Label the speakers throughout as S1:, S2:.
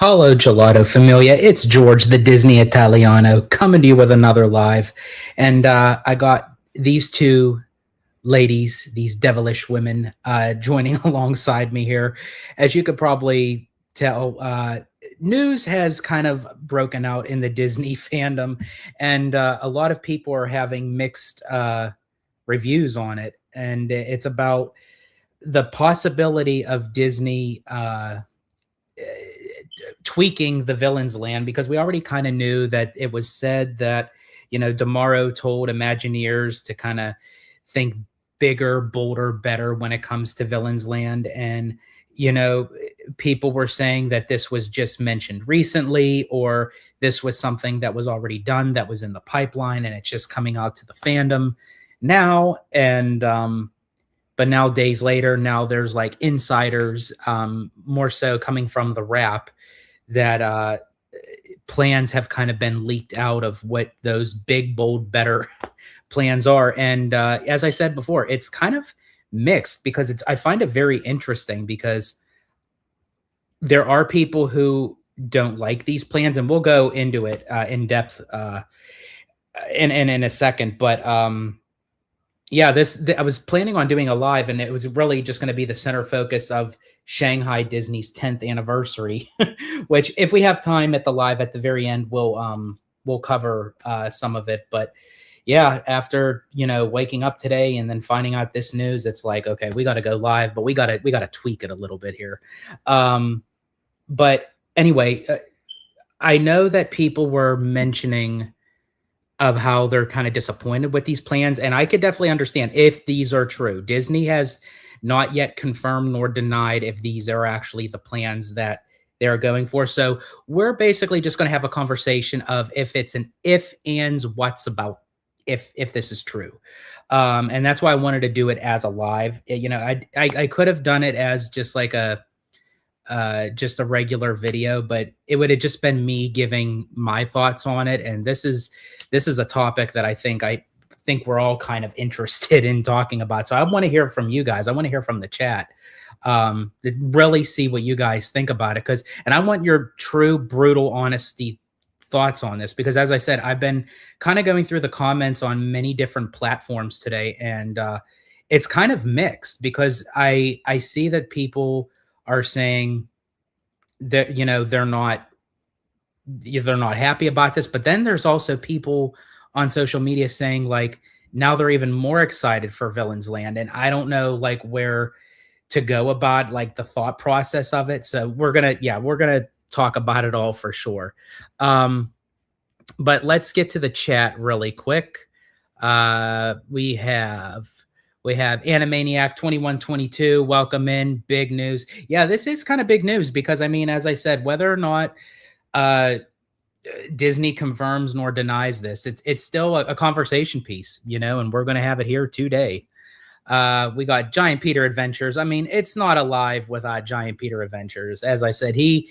S1: Hello, Gelato Familia. It's George, the Disney Italiano, coming to you with another live. And I got these two ladies, these devilish women, joining alongside me here. As you could probably tell, news has kind of broken out in the Disney fandom, and a lot of people are having mixed reviews on it. And it's about the possibility of Disney. Tweaking the villain's land, because we already kind of knew that it was said that Damaro told Imagineers to kind of think bigger, bolder, better when it comes to villain's land. And you know people were saying that this was just mentioned recently, or this was something that was already done, that was in the pipeline, and it's just coming out to the fandom now. And but now, days later, now there's like insiders, more so coming from the rap, that plans have kind of been leaked out of what those big, bold, better plans are. And as I said before, it's kind of mixed, because I find it very interesting, because there are people who don't like these plans, and we'll go into it in depth in a second. But yeah, I was planning on doing a live, and it was really just going to be the center focus of Shanghai Disney's 10th anniversary, which, if we have time at the live at the very end, we'll cover some of it. But yeah, after waking up today and then finding out this news, it's like, okay, we got to go live, but we got to tweak it a little bit here. But anyway, I know that people were mentioning of how they're kind of disappointed with these plans, and I could definitely understand if these are true. Disney has not yet confirmed nor denied if these are actually the plans that they're going for. So we're basically just going to have a conversation of if it's an if, ands, what's about if this is true. And that's why I wanted to do it as a live. I could have done it as just like just a regular video, but it would have just been me giving my thoughts on it. And this is a topic that I think we're all kind of interested in talking about. So I want to hear from you guys. I want to hear from the chat, to really see what you guys think about it. And I want your true, brutal, honesty thoughts on this, because as I said, I've been kind of going through the comments on many different platforms today, and it's kind of mixed, because I see that people are saying that they're not happy about this, but then there's also people on social media saying, like, now they're even more excited for Villain's Land, and I don't know like where to go about like the thought process of it. So we're gonna talk about it all for sure. But let's get to the chat really quick. We have Animaniac 2122. Welcome in. Big news. Yeah, this is kind of big news, because I mean, as I said, whether or not Disney confirms nor denies this, it's still a conversation piece, and we're going to have it here today. We got Giant Peter Adventures. I mean, it's not alive without Giant Peter Adventures. As I said, he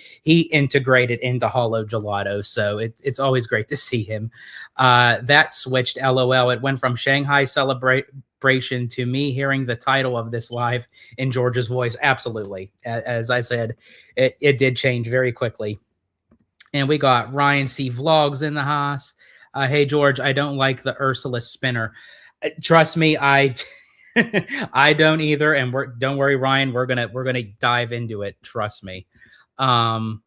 S1: integrated into Hollow Gelato, so it's always great to see him. That switched, LOL. It went from Shanghai celebration to me hearing the title of this live in George's voice. Absolutely. As I said, it did change very quickly. And we got Ryan C. Vlogs in the house. Hey, George, I don't like the Ursula spinner. Trust me, I don't either. And don't worry, Ryan, we're gonna dive into it. Trust me. And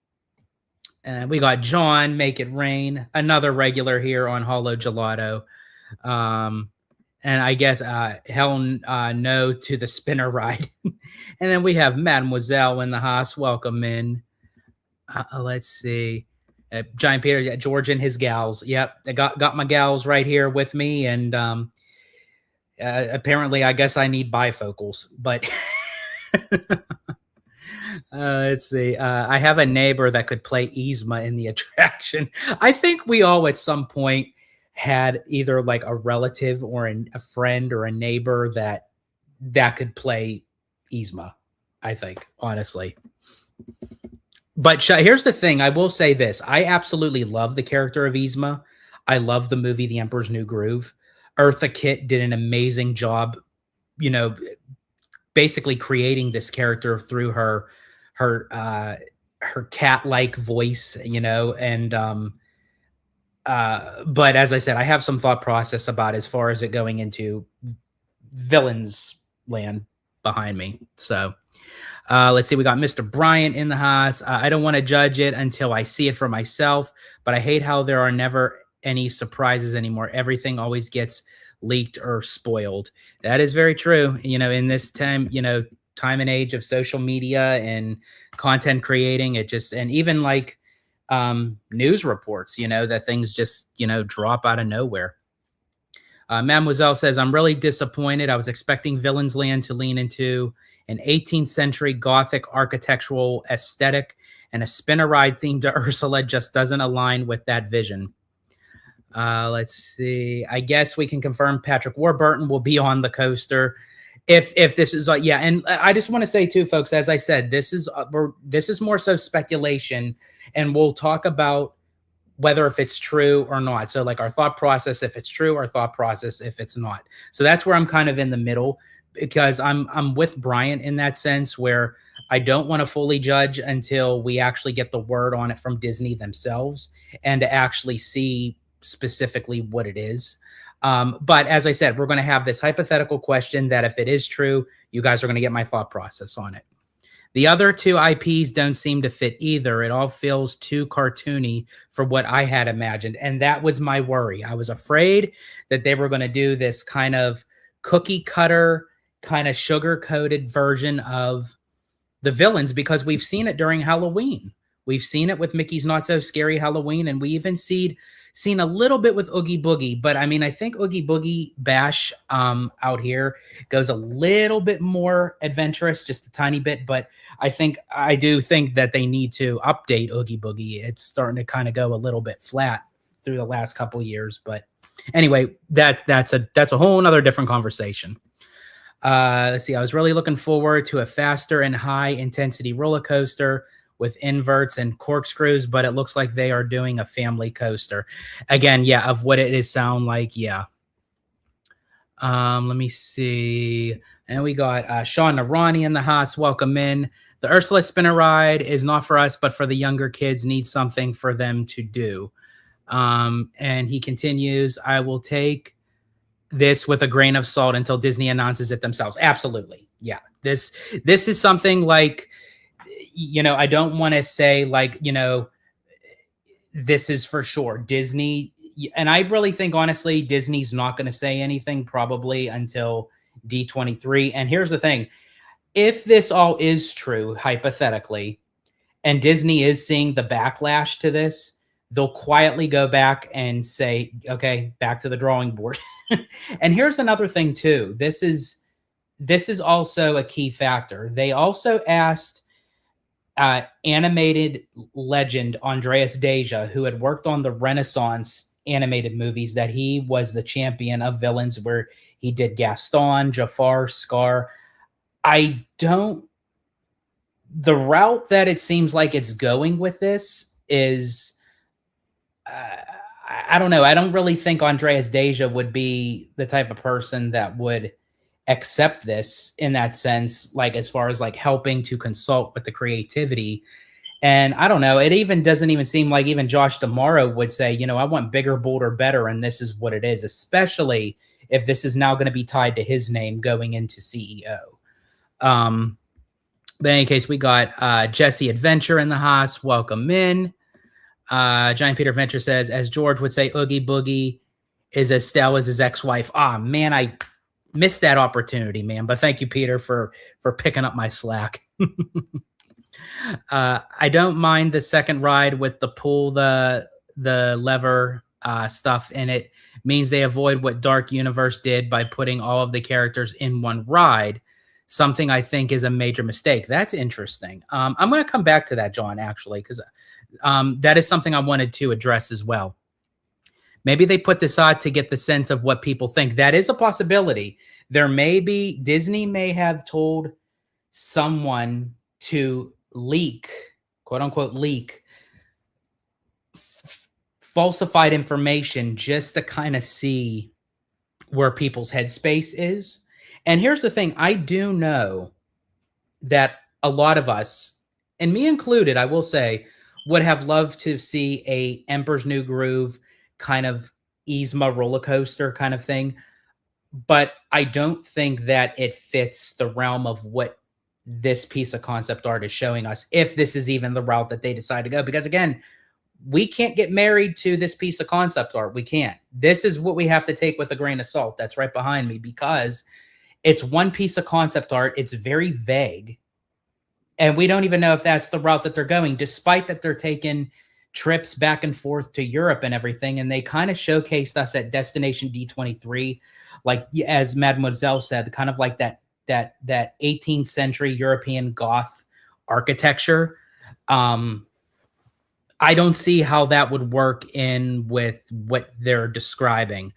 S1: we got John, Make It Rain, another regular here on Hollow Gelato. And I guess hell no to the spinner ride. And then we have Mademoiselle in the house. Welcome in. Let's see. Giant Peter, George and his gals. Yep, I got my gals right here with me, and apparently, I guess I need bifocals. But let's see. I have a neighbor that could play Yzma in the attraction. I think we all at some point had either like a relative or a friend or a neighbor that could play Yzma. I think, honestly. But here's the thing. I will say this. I absolutely love the character of Yzma. I love the movie The Emperor's New Groove. Eartha Kitt did an amazing job, basically creating this character through her her cat-like voice, and but as I said, I have some thought process about as far as it going into villains land behind me. So let's see. We got Mr. Bryant in the house. I don't want to judge it until I see it for myself, but I hate how there are never any surprises anymore. Everything always gets leaked or spoiled. That is very true. In this time, time and age of social media and content creating, and even like news reports, that things just, drop out of nowhere. Mademoiselle says, I'm really disappointed. I was expecting Villains Land to lean into an 18th century Gothic architectural aesthetic, and a spinner ride theme to Ursula just doesn't align with that vision. Let's see. I guess we can confirm Patrick Warburton will be on the coaster. If this is yeah, and I just want to say too, folks, as I said, this is more so speculation, and we'll talk about whether if it's true or not. So like our thought process if it's true, our thought process if it's not. So that's where I'm kind of in the middle, because I'm with Brian in that sense, where I don't want to fully judge until we actually get the word on it from Disney themselves and to actually see specifically what it is. But as I said, we're going to have this hypothetical question that if it is true, you guys are going to get my thought process on it. The other two IPs don't seem to fit either. It all feels too cartoony for what I had imagined. And that was my worry. I was afraid that they were going to do this kind of cookie cutter, kind of sugar coated version of the villains, because we've seen it during Halloween. We've seen it with Mickey's Not So Scary Halloween, and we even seen a little bit with Oogie Boogie. But I mean, I think Oogie Boogie Bash out here goes a little bit more adventurous, just a tiny bit. But I do think that they need to update Oogie Boogie. It's starting to kind of go a little bit flat through the last couple of years. But anyway, that's a whole nother different conversation. Let's see. I was really looking forward to a faster and high intensity roller coaster with inverts and corkscrews, but it looks like they are doing a family coaster. Again, yeah, of what it is sound like, yeah. Let me see. And we got Sean Narani in the house. Welcome in. The Ursula spinner ride is not for us, but for the younger kids, needs something for them to do. And he continues, I will take this with a grain of salt until Disney announces it themselves. Absolutely. Yeah. This is something like, I don't want to say like, this is for sure. Disney, and I really think, honestly, Disney's not going to say anything probably until D23. And here's the thing. If this all is true, hypothetically, and Disney is seeing the backlash to this, they'll quietly go back and say, okay, back to the drawing board. And here's another thing too. This is also a key factor. They also asked animated legend Andreas Deja, who had worked on the Renaissance animated movies, that he was the champion of villains, where he did Gaston, Jafar, Scar. The route that it seems like it's going with this is, I don't know. I don't really think Andreas Deja would be the type of person that would accept this in that sense, like as far as like helping to consult with the creativity. And I don't know, it even doesn't even seem like even Josh D'Amaro would say, I want bigger, bolder, better, and this is what it is, especially if this is now going to be tied to his name going into CEO. But in any case, we got Jesse Adventure in the house. Welcome in. Giant Peter Adventure says, as George would say, Oogie Boogie is as stale as his ex-wife. Man, I missed that opportunity, man. But thank you, Peter, for picking up my slack. I don't mind the second ride with the pull the lever stuff in it. Means they avoid what Dark Universe did by putting all of the characters in one ride. Something I think is a major mistake. That's interesting. I'm going to come back to that, John, actually, because that is something I wanted to address as well. Maybe they put this out to get the sense of what people think. That is a possibility. Disney may have told someone to leak, quote unquote, leak falsified information just to kind of see where people's headspace is. And here's the thing. I do know that a lot of us and me included, I will say, would have loved to see a Emperor's New Groove kind of Yzma roller coaster kind of thing. But I don't think that it fits the realm of what this piece of concept art is showing us, if this is even the route that they decide to go. Because again, we can't get married to this piece of concept art. We can't. This is what we have to take with a grain of salt. That's right behind me, because it's one piece of concept art. It's very vague. And we don't even know if that's the route that they're going, despite that they're taking trips back and forth to Europe and everything. And they kind of showcased us at Destination D23, like as Mademoiselle said, kind of like that 18th century European Goth architecture. I don't see how that would work in with what they're describing.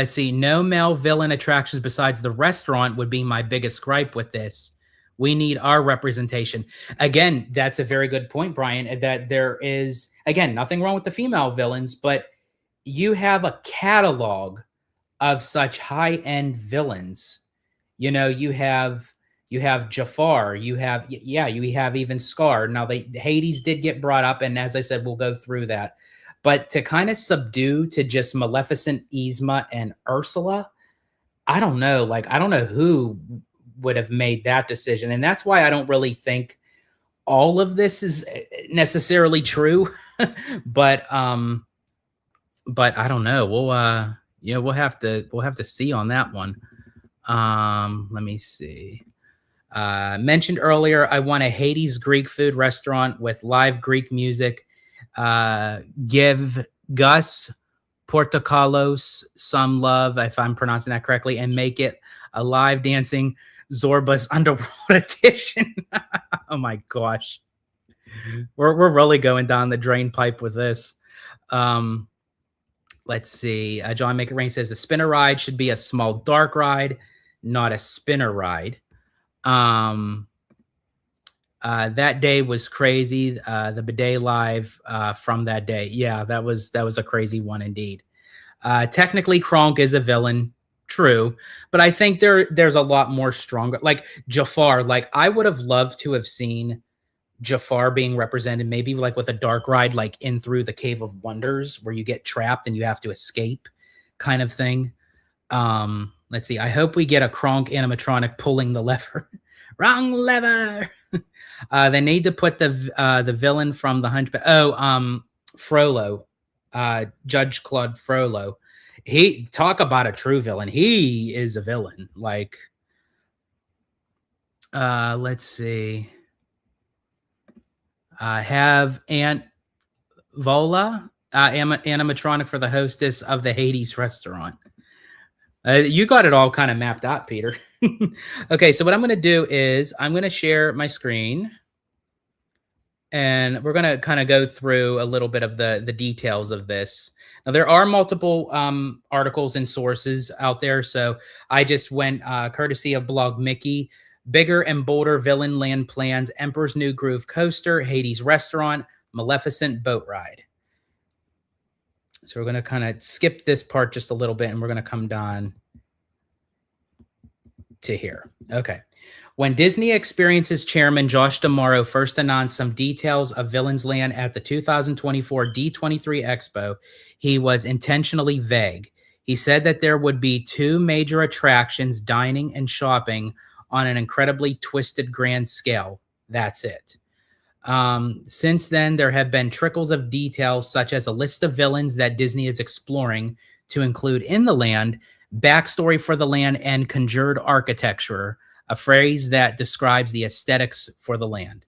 S1: See, no male villain attractions besides the restaurant would be my biggest gripe with this. We need our representation. Again, that's a very good point, Brian, that there is, again, nothing wrong with the female villains, but you have a catalog of such high-end villains. You know, you have Jafar, you have even Scar. Now Hades did get brought up, and as I said, we'll go through that. But to kind of subdue to just Maleficent, Yzma, and Ursula, I don't know. Like, I don't know who would have made that decision. And that's why I don't really think all of this is necessarily true. but I don't know. We'll have to see on that one. Let me see. Mentioned earlier, I want a Hades Greek food restaurant with live Greek music. Give Gus Portokalos some love, if I'm pronouncing that correctly, and make it a live dancing Zorba's Underworld edition. Oh my gosh. We're really going down the drain pipe with this. Let's see. John Make It Rain says the spinner ride should be a small dark ride, not a spinner ride. That day was crazy. The bidet live from that day. Yeah, that was a crazy one indeed. Technically, Kronk is a villain, true, but I think there's a lot more stronger. Like Jafar, like I would have loved to have seen Jafar being represented, maybe like with a dark ride, like in through the Cave of Wonders, where you get trapped and you have to escape, kind of thing. Let's see. I hope we get a Kronk animatronic pulling the lever. Wrong lever. They need to put the villain from the Hunchback. Frollo, Judge Claude Frollo. He talk about a true villain. He is a villain. Like, let's see. Have Aunt Vola, animatronic for the hostess of the Hades restaurant. You got it all kind of mapped out, Peter. Okay, so what I'm going to do is I'm going to share my screen, and we're going to kind of go through a little bit of the details of this. Now, there are multiple articles and sources out there, so I just went courtesy of Blog Mickey. Bigger and bolder villain land plans, Emperor's New Groove coaster, Hades restaurant, Maleficent boat ride. So we're going to kind of skip this part just a little bit, and we're going to come down to here. Okay. When Disney Experiences chairman Josh D'Amaro first announced some details of Villains Land at the 2024 D23 Expo, he was intentionally vague. He said that there would be 2 major attractions, dining and shopping, on an incredibly twisted grand scale. That's it. Since then, there have been trickles of details, such as a list of villains that Disney is exploring to include in the land, backstory for the land, and conjured architecture, a phrase that describes the aesthetics for the land.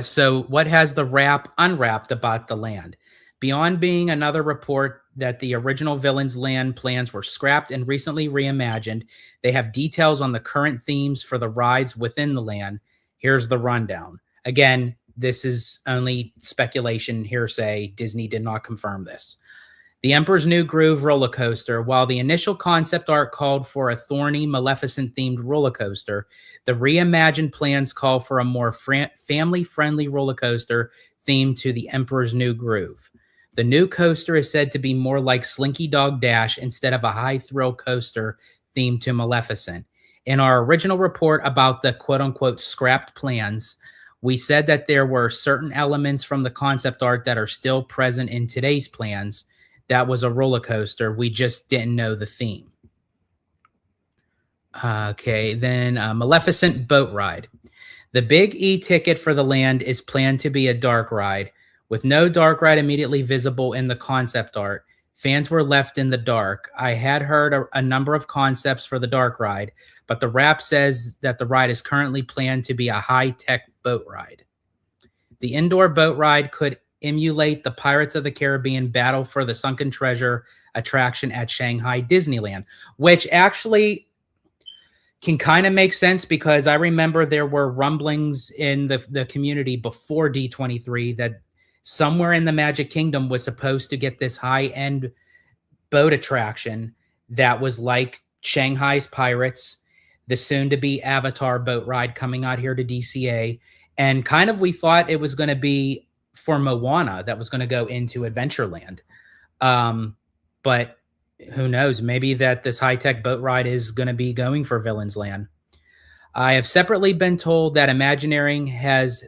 S1: So what has the wrap unwrapped about the land? Beyond being another report that the original Villains Land plans were scrapped and recently reimagined, they have details on the current themes for the rides within the land. Here's the rundown. Again, this is only speculation, hearsay. Disney did not confirm this. The Emperor's New Groove roller coaster. While the initial concept art called for a thorny, Maleficent-themed roller coaster, the reimagined plans call for a more family-friendly roller coaster themed to the Emperor's New Groove. The new coaster is said to be more like Slinky Dog Dash instead of a high-thrill coaster themed to Maleficent. In our original report about the quote unquote scrapped plans, we said that there were certain elements from the concept art that are still present in today's plans. That was a roller coaster. We just didn't know the theme. Okay, then Maleficent Boat Ride. The big e-ticket for the land is planned to be a dark ride. With no dark ride immediately visible in the concept art, fans were left in the dark. I had heard a number of concepts for the dark ride, but the rap says that the ride is currently planned to be a high-tech boat ride. The indoor boat ride could emulate the Pirates of the Caribbean Battle for the Sunken Treasure attraction at Shanghai Disneyland, which actually can kind of make sense because I remember there were rumblings in the community before D23 that somewhere in the Magic Kingdom was supposed to get this high-end boat attraction that was like Shanghai's Pirates, the soon-to-be Avatar boat ride coming out here to DCA, and kind of we thought it was going to be for Moana that was going to go into Adventureland. But who knows? Maybe that this high-tech boat ride is going to be going for Villains Land. I have separately been told that Imagineering has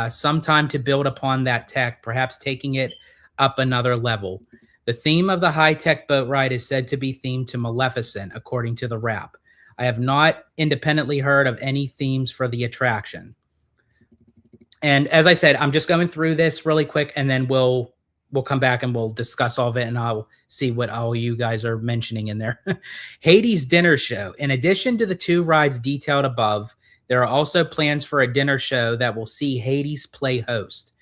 S1: some time to build upon that tech, perhaps taking it up another level. The theme of the high-tech boat ride is said to be themed to Maleficent, according to the rap. I have not independently heard of any themes for the attraction. And as I said, I'm just going through this really quick, and then we'll come back and we'll discuss all of it, and I'll see what all you guys are mentioning in there. Hades dinner show. In addition to the 2 rides detailed above, there are also plans for a dinner show that will see Hades play host.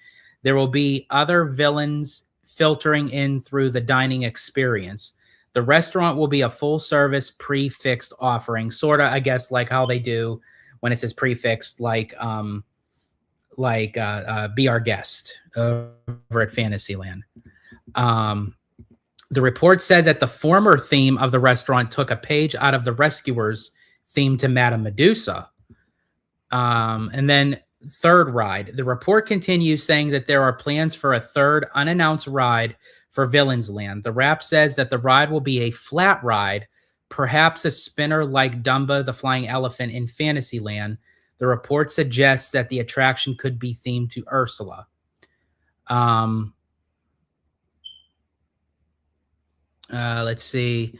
S1: There will be other villains filtering in through the dining experience. The restaurant will be a full-service prefixed offering, sort of, I guess, like how they do when it says prefixed, like Be Our Guest over at Fantasyland. The report said that the former theme of the restaurant took a page out of the Rescuers theme to Madame Medusa. And then third ride. The report continues saying that there are plans for a third unannounced ride for Villains Land. The rap says that the ride will be a flat ride, perhaps a spinner like Dumbo the Flying Elephant in Fantasyland. The report suggests that the attraction could be themed to Ursula. Let's see.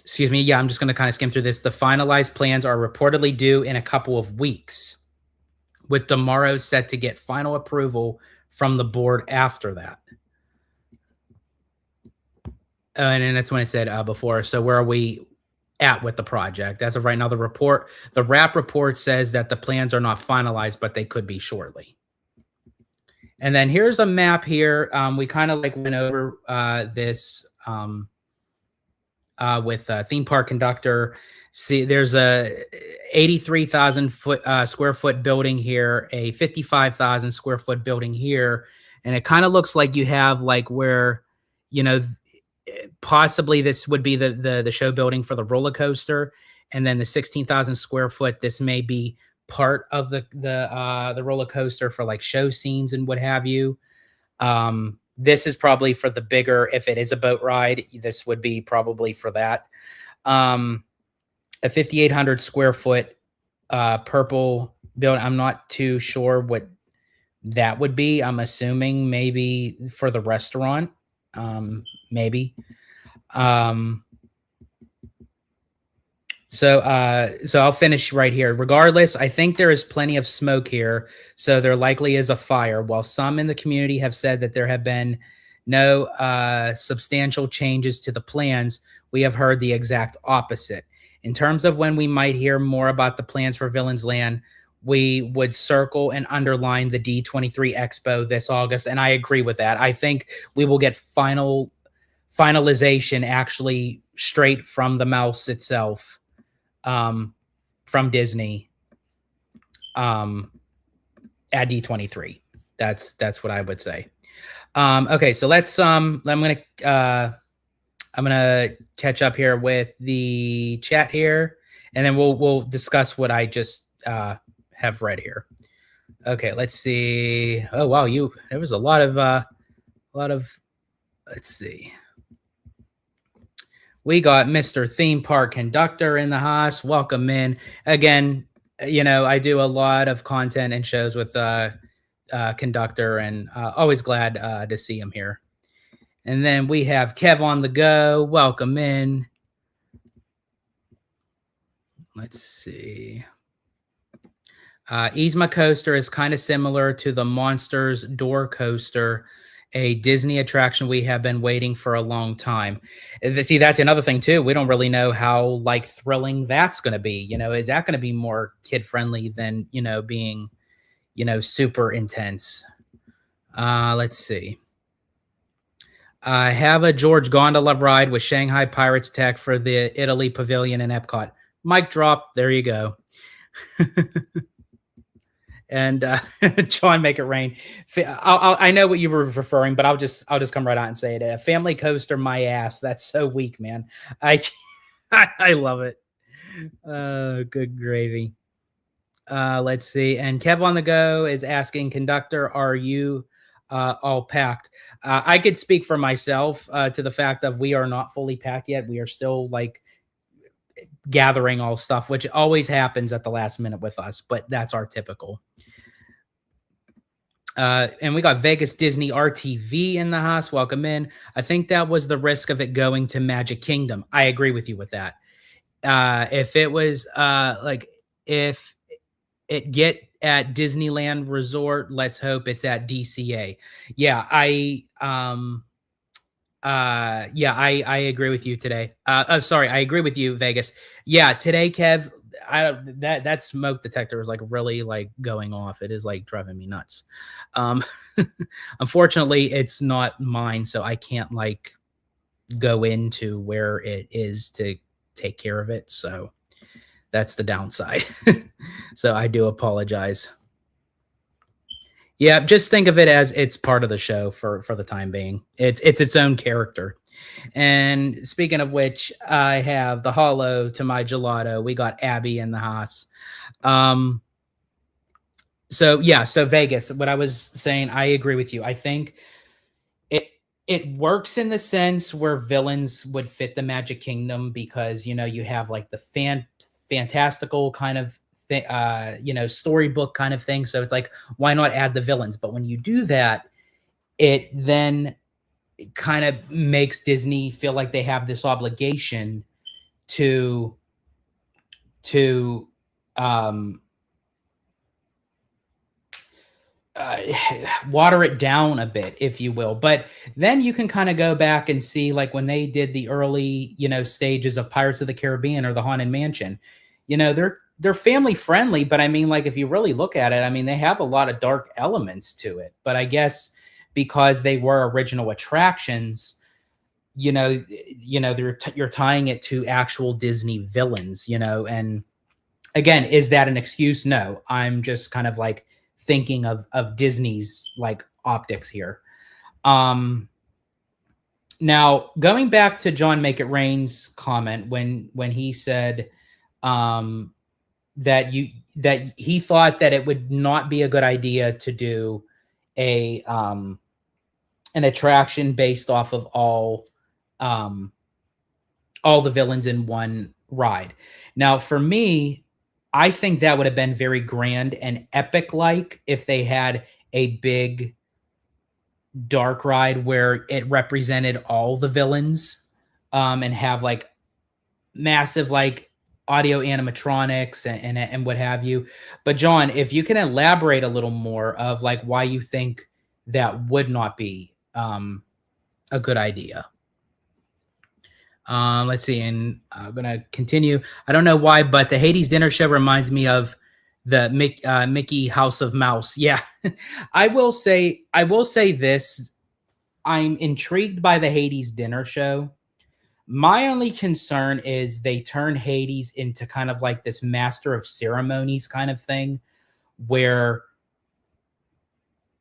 S1: Excuse me. Yeah, I'm just going to kind of skim through this. The finalized plans are reportedly due in a couple of weeks, with tomorrow set to get final approval from the board after that. And then that's when I said before. So where are we at with the project? As of right now, the RAP report says that the plans are not finalized, but they could be shortly. And then here's a map here. We kind of like went over this with theme park conductor. See, there's a 83,000 square foot building here, a 55,000 square foot building here, and it kind of looks like you have like where, you know, possibly this would be the show building for the roller coaster, and then the 16,000 square foot. This may be part of the roller coaster for like show scenes and what have you. This is probably for the bigger, if it is a boat ride, this would be probably for that. A 5,800 square foot purple building. I'm not too sure what that would be. I'm assuming maybe for the restaurant. Maybe. So I'll finish right here. Regardless, I think there is plenty of smoke here, so there likely is a fire. While some in the community have said that there have been no substantial changes to the plans, we have heard the exact opposite. In terms of when we might hear more about the plans for Villains Land, we would circle and underline the D23 Expo this August, and I agree with that. I think we will get finalization actually straight from the mouse itself, from Disney, at D23. That's what I would say. Okay, so let's I'm gonna catch up here with the chat here, and then we'll discuss what I just have read here. Okay, let's see. Oh wow, there was a lot of let's see. We got Mr. Theme Park Conductor in the house. Welcome in. Again, I do a lot of content and shows with Conductor, and always glad to see him here. And then we have Kev on the go. Welcome in. Let's see. Yzma Coaster is kind of similar to the Monsters Door Coaster, a Disney attraction we have been waiting for a long time. See, that's another thing too. We don't really know how like thrilling that's going to be. Is that going to be more kid friendly than being super intense? Let's see. Have a George Gondola ride with Shanghai Pirates tech for the Italy Pavilion in Epcot. Mic drop. There you go. And John, make it rain. I know what you were referring, but I'll just come right out and say it. A family coaster, my ass. That's so weak, man. I love it. Good gravy. Let's see. And Kev on the go is asking, Conductor, are you all packed? I could speak for myself to the fact of we are not fully packed yet. We are still like gathering all stuff, which always happens at the last minute with us, but that's our typical. And we got Vegas Disney RTV in the house. Welcome in. I think that was the risk of it going to Magic Kingdom. I agree with you with that. If it was if it get at Disneyland Resort, let's hope it's at DCA. Yeah, I agree with you today. Sorry, I agree with you, Vegas. Yeah, today, Kev, that smoke detector is like really like going off. It is like driving me nuts. Unfortunately, it's not mine, so I can't like go into where it is to take care of it. So that's the downside. So I do apologize. Yeah, just think of it as it's part of the show for the time being. It's its own character. And speaking of which, I have the hollow to my gelato. We got Abby in the house. So Vegas, what I was saying, I agree with you. I think it works in the sense where villains would fit the Magic Kingdom because you have like the fantastical kind of storybook kind of thing. So it's like, why not add the villains? But when you do that, it then kind of makes Disney feel like they have this obligation to water it down a bit, if you will. But then you can kind of go back and see like when they did the early, stages of Pirates of the Caribbean or the Haunted Mansion, they're family friendly, but I mean, like, if you really look at it, I mean, they have a lot of dark elements to it. But I guess because they were original attractions, you're tying it to actual Disney villains, and again, is that an excuse? No, I'm just kind of like thinking of Disney's like optics here. Now going back to John Make It Rain's comment when he said, that he thought that it would not be a good idea to do an attraction based off of all the villains in one ride. Now, for me, I think that would have been very grand and epic like if they had a big dark ride where it represented all the villains and have like massive like audio animatronics and what have you. But John, if you can elaborate a little more of like why you think that would not be a good idea. Let's see, and I'm gonna continue. I don't know why, but the Hades dinner show reminds me of the Mickey House of Mouse. Yeah, I will say this. I'm intrigued by the Hades dinner show. My only concern is they turn Hades into kind of like this master of ceremonies kind of thing, where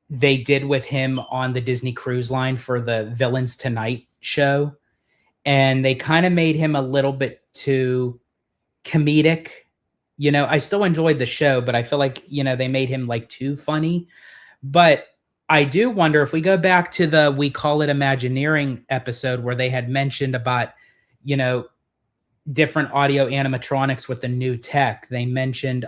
S1: they did with him on the Disney Cruise Line for the Villains Tonight show. And they kind of made him a little bit too comedic. I still enjoyed the show, but I feel like, they made him like too funny. But I do wonder if we go back to the We Call It Imagineering episode where they had mentioned about, you know, different audio animatronics with the new tech. They mentioned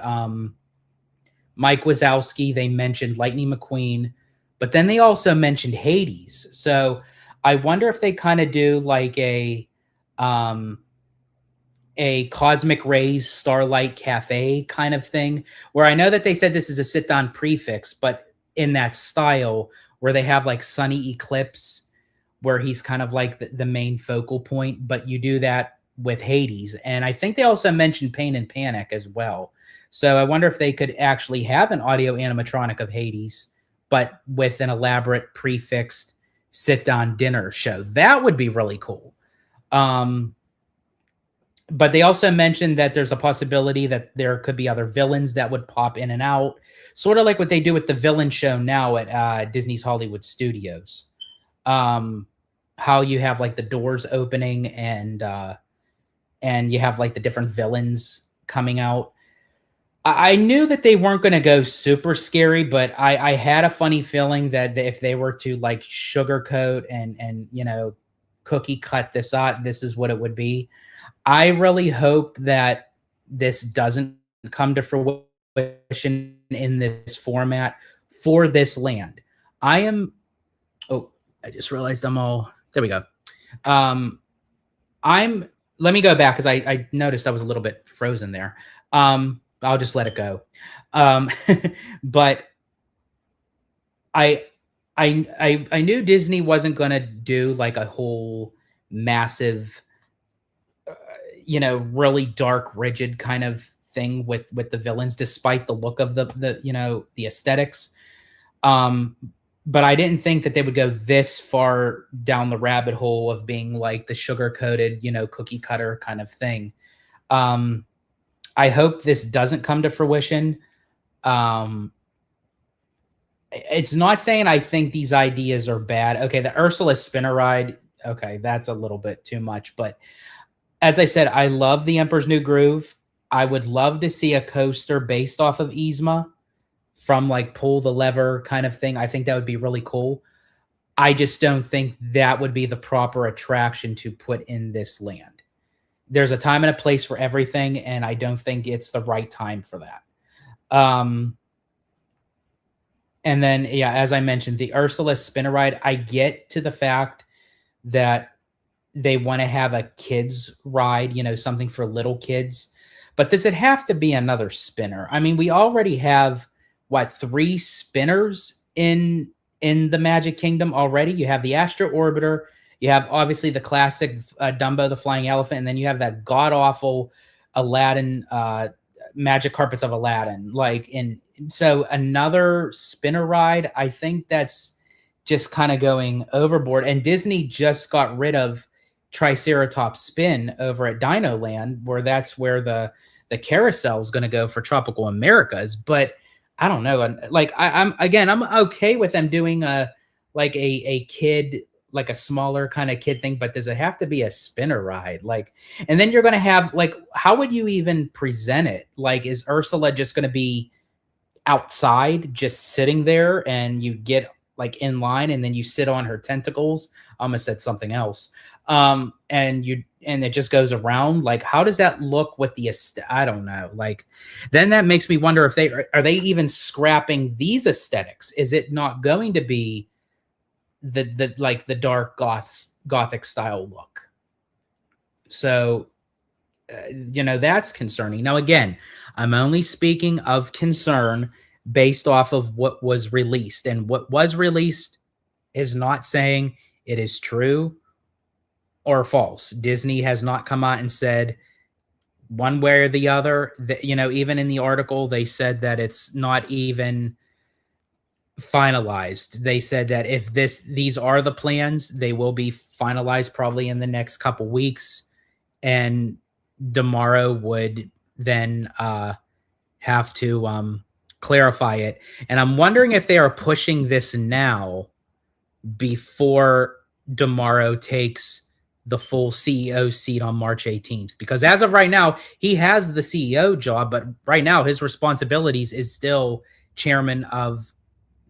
S1: Mike Wazowski, they mentioned Lightning McQueen, but then they also mentioned Hades. So I wonder if they kind of do like um a Cosmic Rays Starlight Cafe kind of thing, where I know that they said this is a sit down prefix, but in that style where they have like Sunny Eclipse, where he's kind of like the main focal point, but you do that with Hades. And I think they also mentioned Pain and Panic as well. So I wonder if they could actually have an audio animatronic of Hades, but with an elaborate prefixed sit down dinner show. That would be really cool. Um, but they also mentioned that there's a possibility that there could be other villains that would pop in and out, sort of like what they do with the villain show now at Disney's Hollywood Studios. Um, how you have like the doors opening and you have like the different villains coming out. I knew that they weren't going to go super scary, but I had a funny feeling that if they were to like sugarcoat and cookie cut this out, this is what it would be. I really hope that this doesn't come to fruition in this format for this land. I am. Oh, I just realized I'm all. There we go. Um, I'm. Let me go back because I noticed I was a little bit frozen there. I'll just let it go. Um, but I, I knew Disney wasn't going to do like a whole massive really dark, rigid kind of thing with the villains, despite the look of the aesthetics. But I didn't think that they would go this far down the rabbit hole of being like the sugar coated, cookie cutter kind of thing. I hope this doesn't come to fruition. It's not saying I think these ideas are bad. Okay, the Ursula spinner ride. Okay, that's a little bit too much, but as I said, I love the Emperor's New Groove. I would love to see a coaster based off of Yzma from like pull the lever kind of thing. I think that would be really cool. I just don't think that would be the proper attraction to put in this land. There's a time and a place for everything, and I don't think it's the right time for that. And then, yeah, as I mentioned, the Ursula spinner ride, I get to the fact that they want to have a kids ride, something for little kids. But does it have to be another spinner? I mean, we already have 3 spinners in the Magic Kingdom already. You have the Astro Orbiter, you have obviously the classic Dumbo the Flying Elephant, and then you have that god awful Aladdin Magic Carpets of Aladdin. So another spinner ride, I think that's just kind of going overboard. And Disney just got rid of Triceratops Spin over at Dino Land, where that's where the carousel is going to go for Tropical Americas. But I don't know. Like I'm okay with them doing a kid, like a smaller kind of kid thing, but does it have to be a spinner ride? And then you're going to have how would you even present it? Is Ursula just going to be outside, just sitting there, and you get in line, and then you sit on her tentacles? I almost said something else. And it just goes around. How does that look with the I don't know. Then that makes me wonder if are they even scrapping these aesthetics? Is it not going to be the dark gothic style look? So that's concerning. Now again, I'm only speaking of concern based off of what was released, and what was released is not saying it is true or false. Disney has not come out and said one way or the other. Even in the article, they said that it's not even finalized. They said that if these are the plans, they will be finalized probably in the next couple weeks, and Demaro would then have to clarify it. And I'm wondering if they are pushing this now before Demaro takes the full CEO seat on March 18th. Because as of right now, he has the CEO job, but right now his responsibilities is still chairman of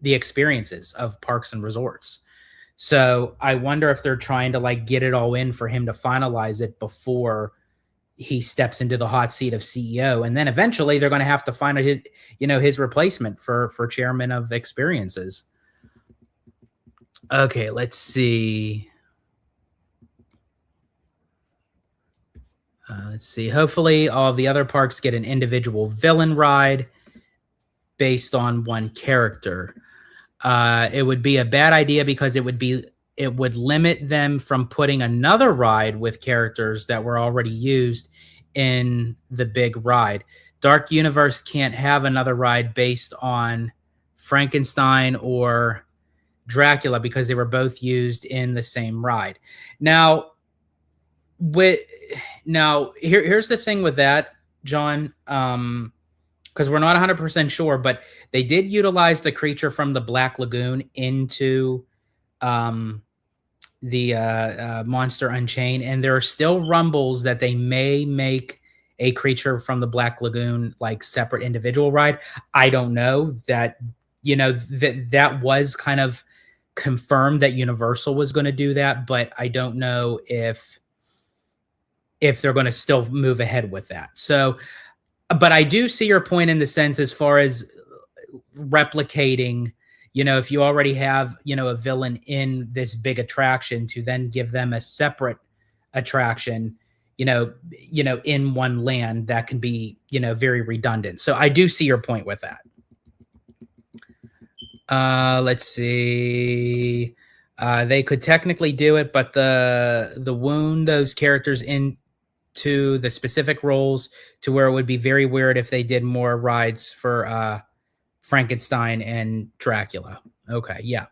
S1: the experiences of Parks and Resorts. So I wonder if they're trying to like get it all in for him to finalize it before he steps into the hot seat of CEO, and then eventually they're going to have to find his, his replacement for chairman of experiences. Okay, let's see. Let's see. Hopefully, all of the other parks get an individual villain ride based on one character. It would be a bad idea because it would limit them from putting another ride with characters that were already used in the big ride. Dark Universe can't have another ride based on Frankenstein or Dracula because they were both used in the same ride. Now, here's the thing with that, John. Because we're not 100% sure, but they did utilize the creature from the Black Lagoon into the Monster Unchained, and there are still rumbles that they may make a creature from the Black Lagoon like separate individual ride. I don't know that, that was kind of confirmed that Universal was going to do that, but I don't know if they're going to still move ahead with that. So, but I do see your point in the sense as far as replicating, if you already have, a villain in this big attraction, to then give them a separate attraction, in one land, that can be, very redundant. So I do see your point with that. Let's see. They could technically do it, but the wound those characters into the specific roles to where it would be very weird if they did more rides for Frankenstein and Dracula. Okay, yeah.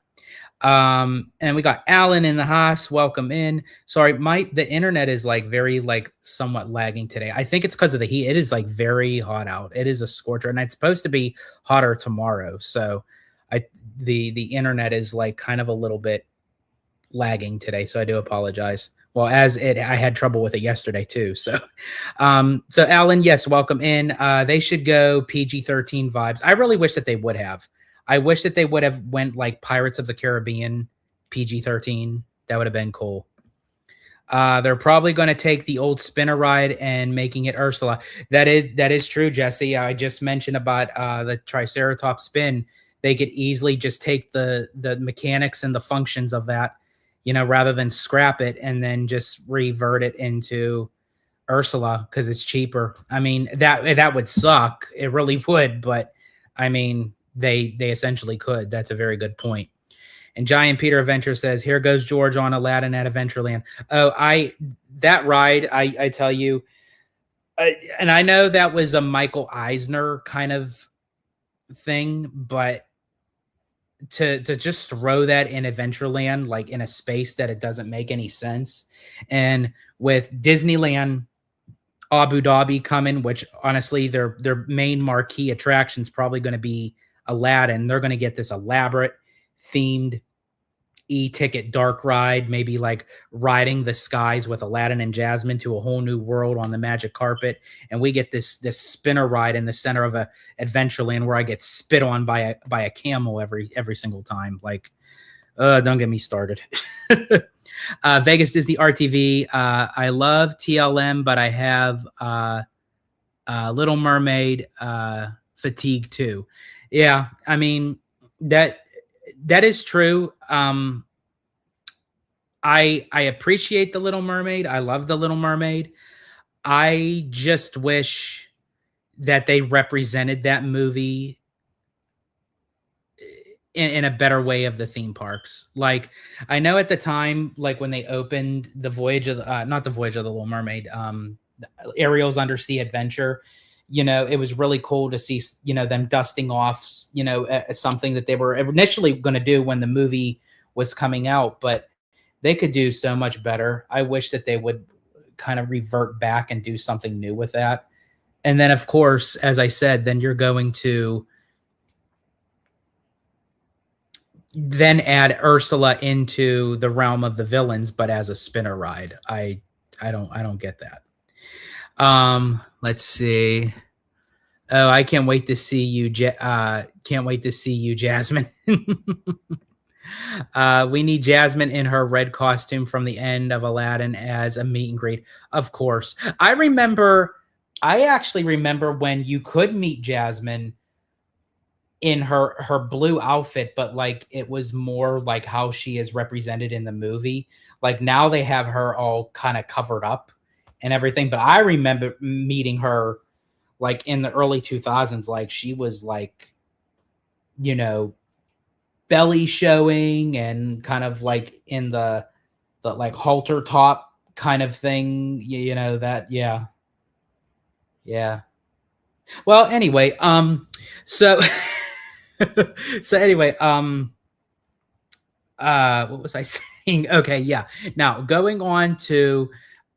S1: And we got Alan in the house. Welcome in. Sorry, the internet is like very like somewhat lagging today. I think it's because of the heat. It is like very hot out. It is a scorcher, and it's supposed to be hotter tomorrow. So the internet is like kind of a little bit lagging today. So I do apologize. Well, I had trouble with it yesterday too. So, so Alan, yes, welcome in. They should go PG-13 vibes. I really wish that they would have. I wish that they would have went like Pirates of the Caribbean PG-13. That would have been cool. They're probably going to take the old spinner ride and making it Ursula. That is true, Jesse. I just mentioned about the Triceratops spin. They could easily just take the mechanics and the functions of that, rather than scrap it and then just revert it into Ursula because it's cheaper. I mean, that would suck. It really would, but I mean, they essentially could. That's a very good point. And Giant Peter Adventure says, "Here goes George on Aladdin at Adventureland." Oh, that ride, I tell you, and I know that was a Michael Eisner kind of thing, but to just throw that in Adventureland, like in a space that it doesn't make any sense. And with Disneyland Abu Dhabi coming, which honestly their main marquee attraction is probably going to be Aladdin. They're going to get this elaborate themed e-ticket dark ride, maybe like riding the skies with Aladdin and Jasmine to a whole new world on the magic carpet. And we get this spinner ride in the center of a Adventureland where I get spit on by a camel every single time. Like, don't get me started. Vegas Disney RTV. I love TLM, but I have Little Mermaid fatigue too. Yeah, I mean that is true. I appreciate the Little Mermaid. I love the Little Mermaid. I just wish that they represented that movie in a better way of the theme parks. Like, I know at the time, like when they opened the Voyage of not the Voyage of the Little Mermaid, Ariel's Undersea Adventure, it was really cool to see, them dusting off, something that they were initially going to do when the movie was coming out, but they could do so much better. I wish that they would kind of revert back and do something new with that. And then, of course, as I said, then you're going to then add Ursula into the realm of the villains, but as a spinner ride. I don't get that. Let's see. Oh, I can't wait to see you. Can't wait to see you, Jasmine. We need Jasmine in her red costume from the end of Aladdin as a meet and greet. Of course. I actually remember when you could meet Jasmine in her blue outfit, but like it was more like how she is represented in the movie. Like now they have her all kind of covered up and everything. But I remember meeting her like in the early 2000s, like she was like, you know, belly showing and kind of like in the like halter top kind of thing, you know, that. Yeah. Yeah. Well, anyway, so so anyway, what was I saying? Okay, yeah. Now going on to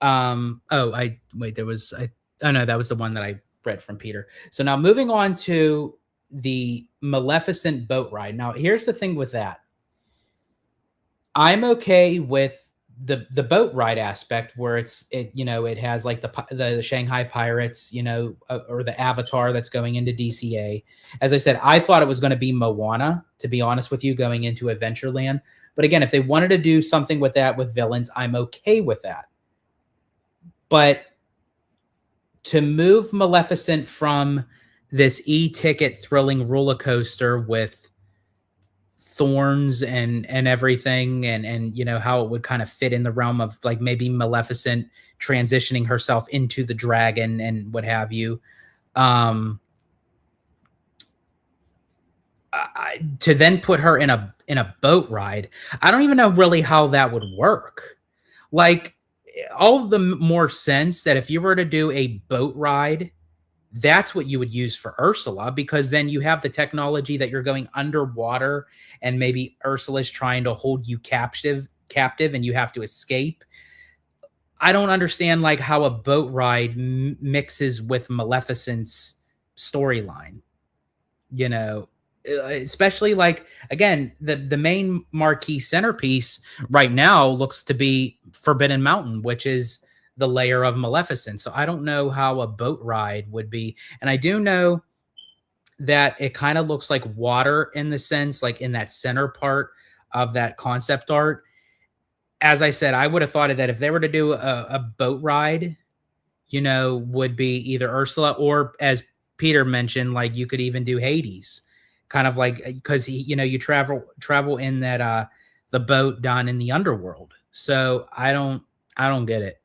S1: oh, I wait, there was I oh no, that was the one that I read from Peter. So now moving on to the Maleficent boat ride. Now here's the thing with that. I'm okay with the boat ride aspect where it you know it has like the Shanghai Pirates, you know, or the Avatar that's going into DCA. As I said, I thought it was going to be Moana, to be honest with you, going into Adventureland. But again, if they wanted to do something with that with villains, I'm okay with that. But to move Maleficent from this e-ticket thrilling roller coaster with thorns and everything and you know how it would kind of fit in the realm of like maybe Maleficent transitioning herself into the dragon and what have you, um to then put her in a boat ride. I don't even know really how that would work. Like all of the more sense that if you were to do a boat ride, that's what you would use for Ursula, because then you have the technology that you're going underwater and maybe Ursula's trying to hold you captive and you have to escape. I don't understand like how a boat ride mixes with Maleficent's storyline, you know, especially like again, the main marquee centerpiece right now looks to be Forbidden Mountain, which is the layer of Maleficent. So I don't know how a boat ride would be. And I do know that it kind of looks like water in the sense, like in that center part of that concept art. As I said, I would have thought that if they were to do a boat ride, you know, would be either Ursula or, as Peter mentioned, like you could even do Hades, kind of like because he, you know, you travel in that the boat down in the underworld. So I don't get it.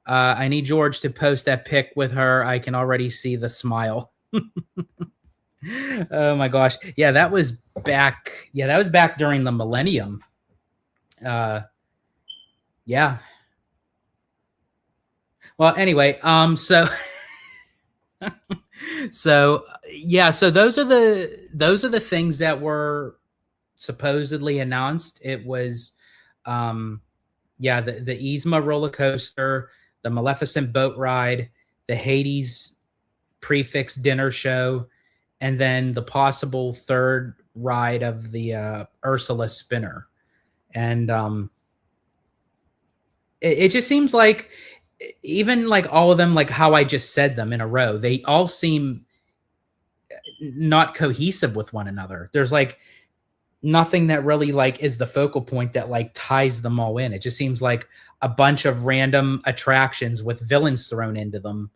S1: I need George to post that pic with her. I can already see the smile. Oh my gosh. Yeah, that was back. Yeah, that was back during the millennium. Uh, yeah. Well, anyway, so yeah, so those are the things that were supposedly announced. It was yeah, the Yzma roller coaster, the Maleficent boat ride, the Hades prefix dinner show, and then the possible third ride of the Ursula spinner. And it just seems like even like all of them, like how I just said them in a row, they all seem not cohesive with one another. There's like nothing that really like is the focal point that like ties them all in. It just seems like a bunch of random attractions with villains thrown into them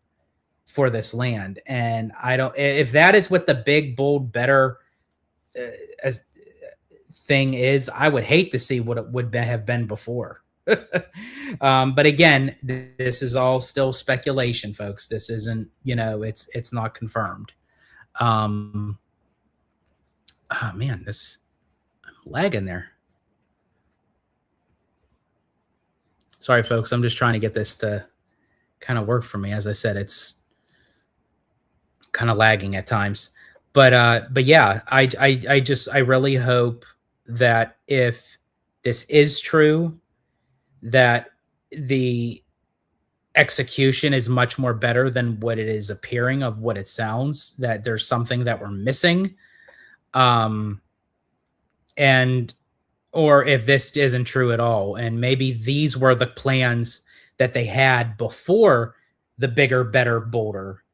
S1: for this land. And I don't, if that is what the big, bold, better as thing is, I would hate to see what it would have been before. But again, this is all still speculation, folks. This isn't, you know, it's not confirmed. Oh man, I'm lagging there. Sorry, folks. I'm just trying to get this to kind of work for me. As I said, it's kind of lagging at times. But yeah, I really hope that if this is true, that the execution is much more better than what it is appearing of what it sounds, that there's something that we're missing. And or if this isn't true at all, and maybe these were the plans that they had before the bigger, better, bolder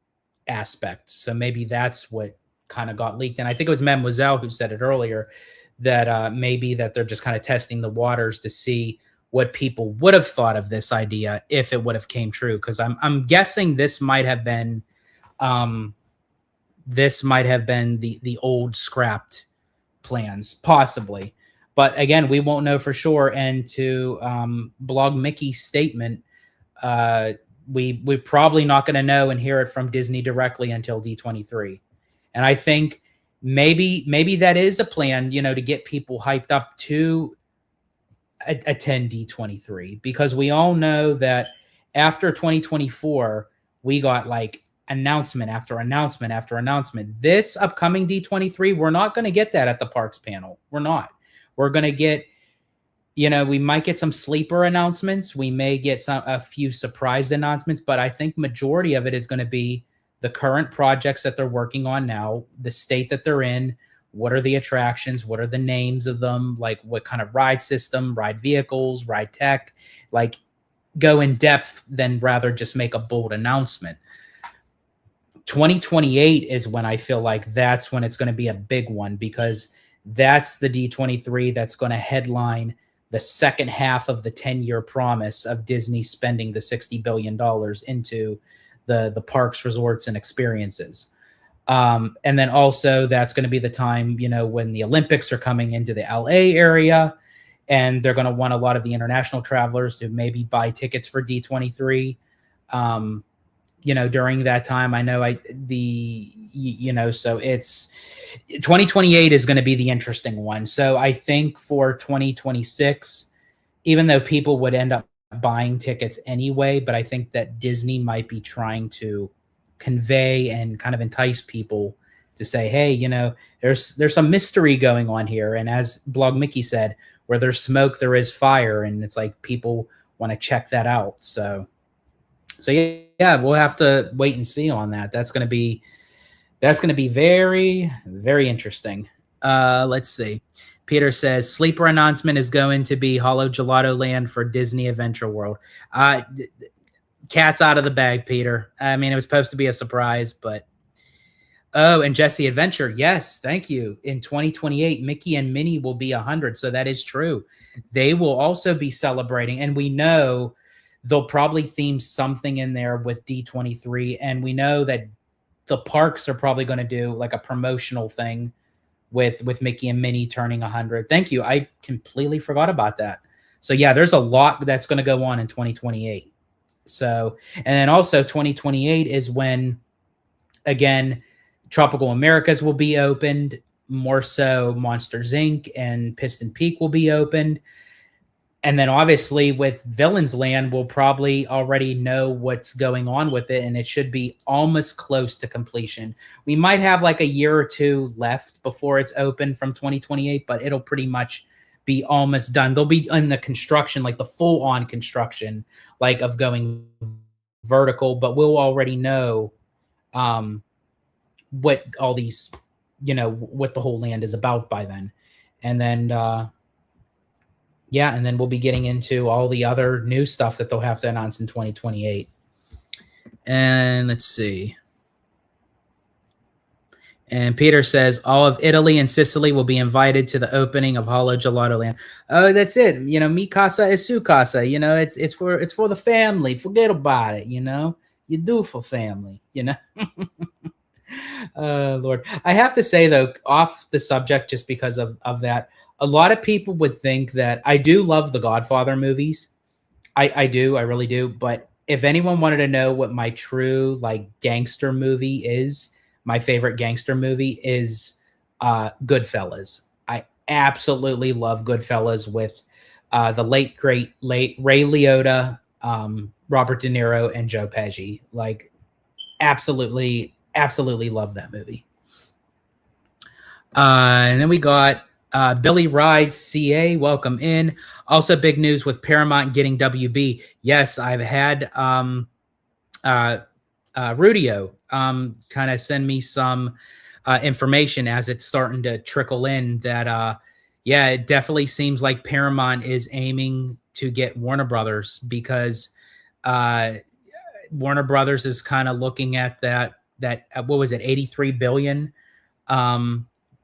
S1: aspect. So maybe that's what kind of got leaked. And I think it was Mademoiselle who said it earlier that maybe that they're just kind of testing the waters to see what people would have thought of this idea if it would have came true. Because I'm guessing um, this might have been the old scrapped plans, possibly. But again, we won't know for sure. And to Blog Mickey's statement, uh, we're probably not going to know and hear it from Disney directly until D23. And I think maybe that is a plan, to get people hyped up to attend D23, because we all know that after 2024 we got like announcement after announcement after announcement. This upcoming D23, we're not going to get that at the parks panel. We're not. We're going to get, we might get some sleeper announcements. We may get a few surprise announcements, but I think majority of it is going to be the current projects that they're working on now, the state that they're in, what are the attractions, what are the names of them, like what kind of ride system, ride vehicles, ride tech, like go in depth than rather just make a bold announcement. 2028 is when I feel like that's when it's going to be a big one, because that's the D23 that's going to headline the second half of the 10-year promise of Disney spending the $60 billion into the parks, resorts, and experiences. And then also that's going to be the time, when the Olympics are coming into the LA area, and they're going to want a lot of the international travelers to maybe buy tickets for D23. During that time, I know so it's 2028 is going to be the interesting one. So I think for 2026, even though people would end up buying tickets anyway, but I think that Disney might be trying to convey and kind of entice people to say, hey, there's some mystery going on here. And as Blog Mickey said, where there's smoke, there is fire. And it's like people want to check that out. So yeah, we'll have to wait and see on that. That's going to be very, very interesting. Let's see. Peter says sleeper announcement is going to be Hollow Gelato Land for Disney Adventure World. Cat's out of the bag, Peter. I mean, it was supposed to be a surprise, but and Jesse Adventure, yes, thank you. In 2028, Mickey and Minnie will be 100, so that is true. They will also be celebrating, and we know they'll probably theme something in there with D23, and we know that the parks are probably going to do like a promotional thing with Mickey and Minnie turning 100. Thank you. I completely forgot about that. So yeah, there's a lot that's going to go on in 2028. So, and then also 2028 is when, again, Tropical Americas will be opened. More so Monsters Inc. and Piston Peak will be opened. And then obviously with Villains Land, we'll probably already know what's going on with it, and it should be almost close to completion. We might have like a year or two left before it's open from 2028, but it'll pretty much be almost done. They'll be in the construction, like the full-on construction, like of going vertical, but we'll already know what all these, what the whole land is about by then. And then yeah, and then we'll be getting into all the other new stuff that they'll have to announce in 2028. And let's see. And Peter says all of Italy and Sicily will be invited to the opening of Hollow Gelato Land. Oh, that's it. Mi casa es su casa. It's for the family. Forget about it. You do for family. Lord, I have to say though, off the subject, just because of that. A lot of people would think that I do love the Godfather movies. I do. I really do. But if anyone wanted to know what my true like gangster movie is, my favorite gangster movie is Goodfellas. I absolutely love Goodfellas with the late Ray Liotta, Robert De Niro, and Joe Pesci. Like, absolutely love that movie. And then we got Billy Rides CA, welcome in. Also, big news with Paramount getting WB. Yes, I've had Rudio kind of send me some information as it's starting to trickle in that, yeah, it definitely seems like Paramount is aiming to get Warner Brothers, because Warner Brothers is kind of looking at that what was it, $83 billion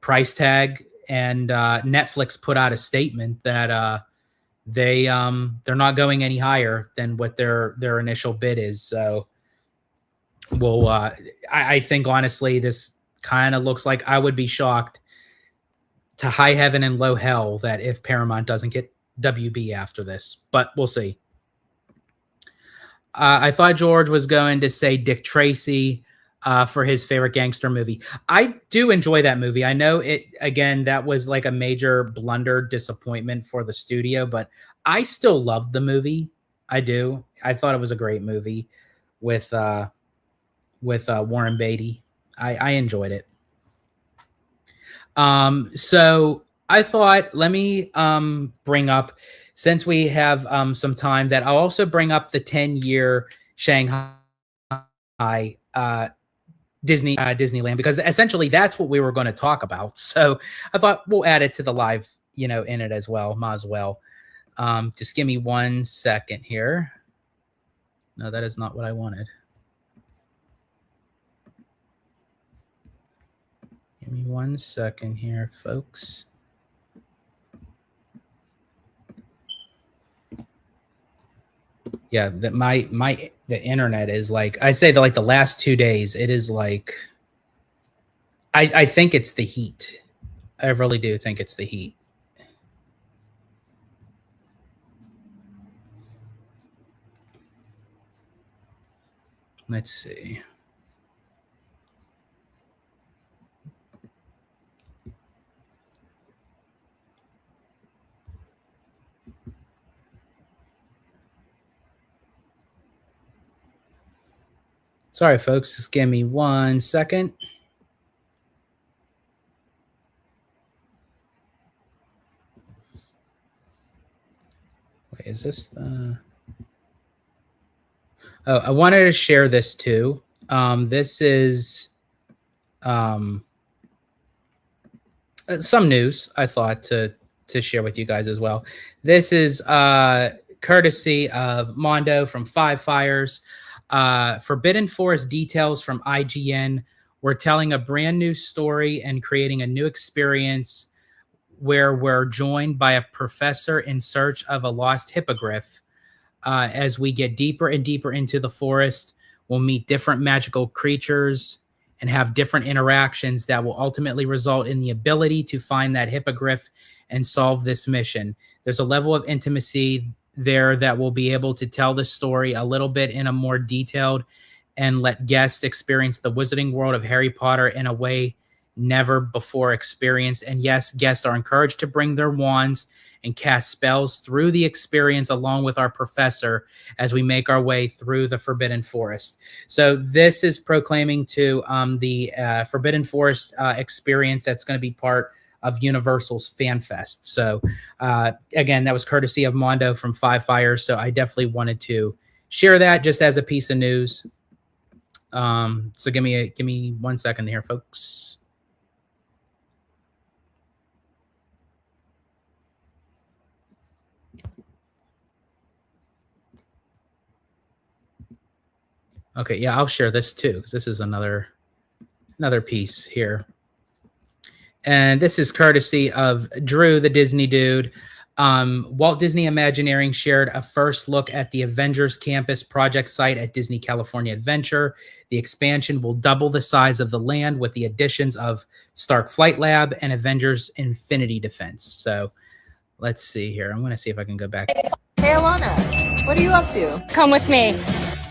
S1: price tag, and Netflix put out a statement that they're not going any higher than what their initial bid is. So, well, I think honestly, this kind of looks like, I would be shocked to high heaven and low hell that if Paramount doesn't get WB after this, but we'll see. I thought George was going to say Dick Tracy for his favorite gangster movie. I do enjoy that movie. I know it, again, that was like a major blunder, disappointment for the studio, but I still loved the movie. I do. I thought it was a great movie with Warren Beatty. I enjoyed it. So I thought, let me bring up, since we have some time, that I'll also bring up the 10-year Shanghai Disneyland, because essentially that's what we were going to talk about. So I thought we'll add it to the live, in it as well. Might as well. Just give me 1 second here. No, that is not what I wanted. Give me 1 second here, folks. Yeah, that the internet is like, I say that, like, the last 2 days, it is like, I think it's the heat. I really do think it's the heat. Let's see. Sorry, folks. Just give me 1 second. Wait, is this the... Oh, I wanted to share this too. This is some news I thought to share with you guys as well. This is courtesy of Mondo from Five Fires. Forbidden Forest details from IGN. We're telling a brand new story and creating a new experience where we're joined by a professor in search of a lost hippogriff. As we get deeper and deeper into the forest, we'll meet different magical creatures and have different interactions that will ultimately result in the ability to find that hippogriff and solve this mission. There's a level of intimacy there that will be able to tell the story a little bit in a more detailed and let guests experience the wizarding world of Harry Potter in a way never before experienced. And yes, guests are encouraged to bring their wands and cast spells through the experience along with our professor as we make our way through the Forbidden Forest. So this is proclaiming to the Forbidden Forest experience that's going to be part of Universal's Fan Fest. So again, that was courtesy of Mondo from Five Fires. So I definitely wanted to share that just as a piece of news. So give me 1 second here, folks. Okay, yeah, I'll share this too, because this is another piece here. And this is courtesy of Drew, the Disney dude. Walt Disney Imagineering shared a first look at the Avengers Campus project site at Disney California Adventure. The expansion will double the size of the land with the additions of Stark Flight Lab and Avengers Infinity Defense. So let's see here. I'm going to see if I can go back.
S2: Hey, Alana, what are you up to?
S3: Come with me.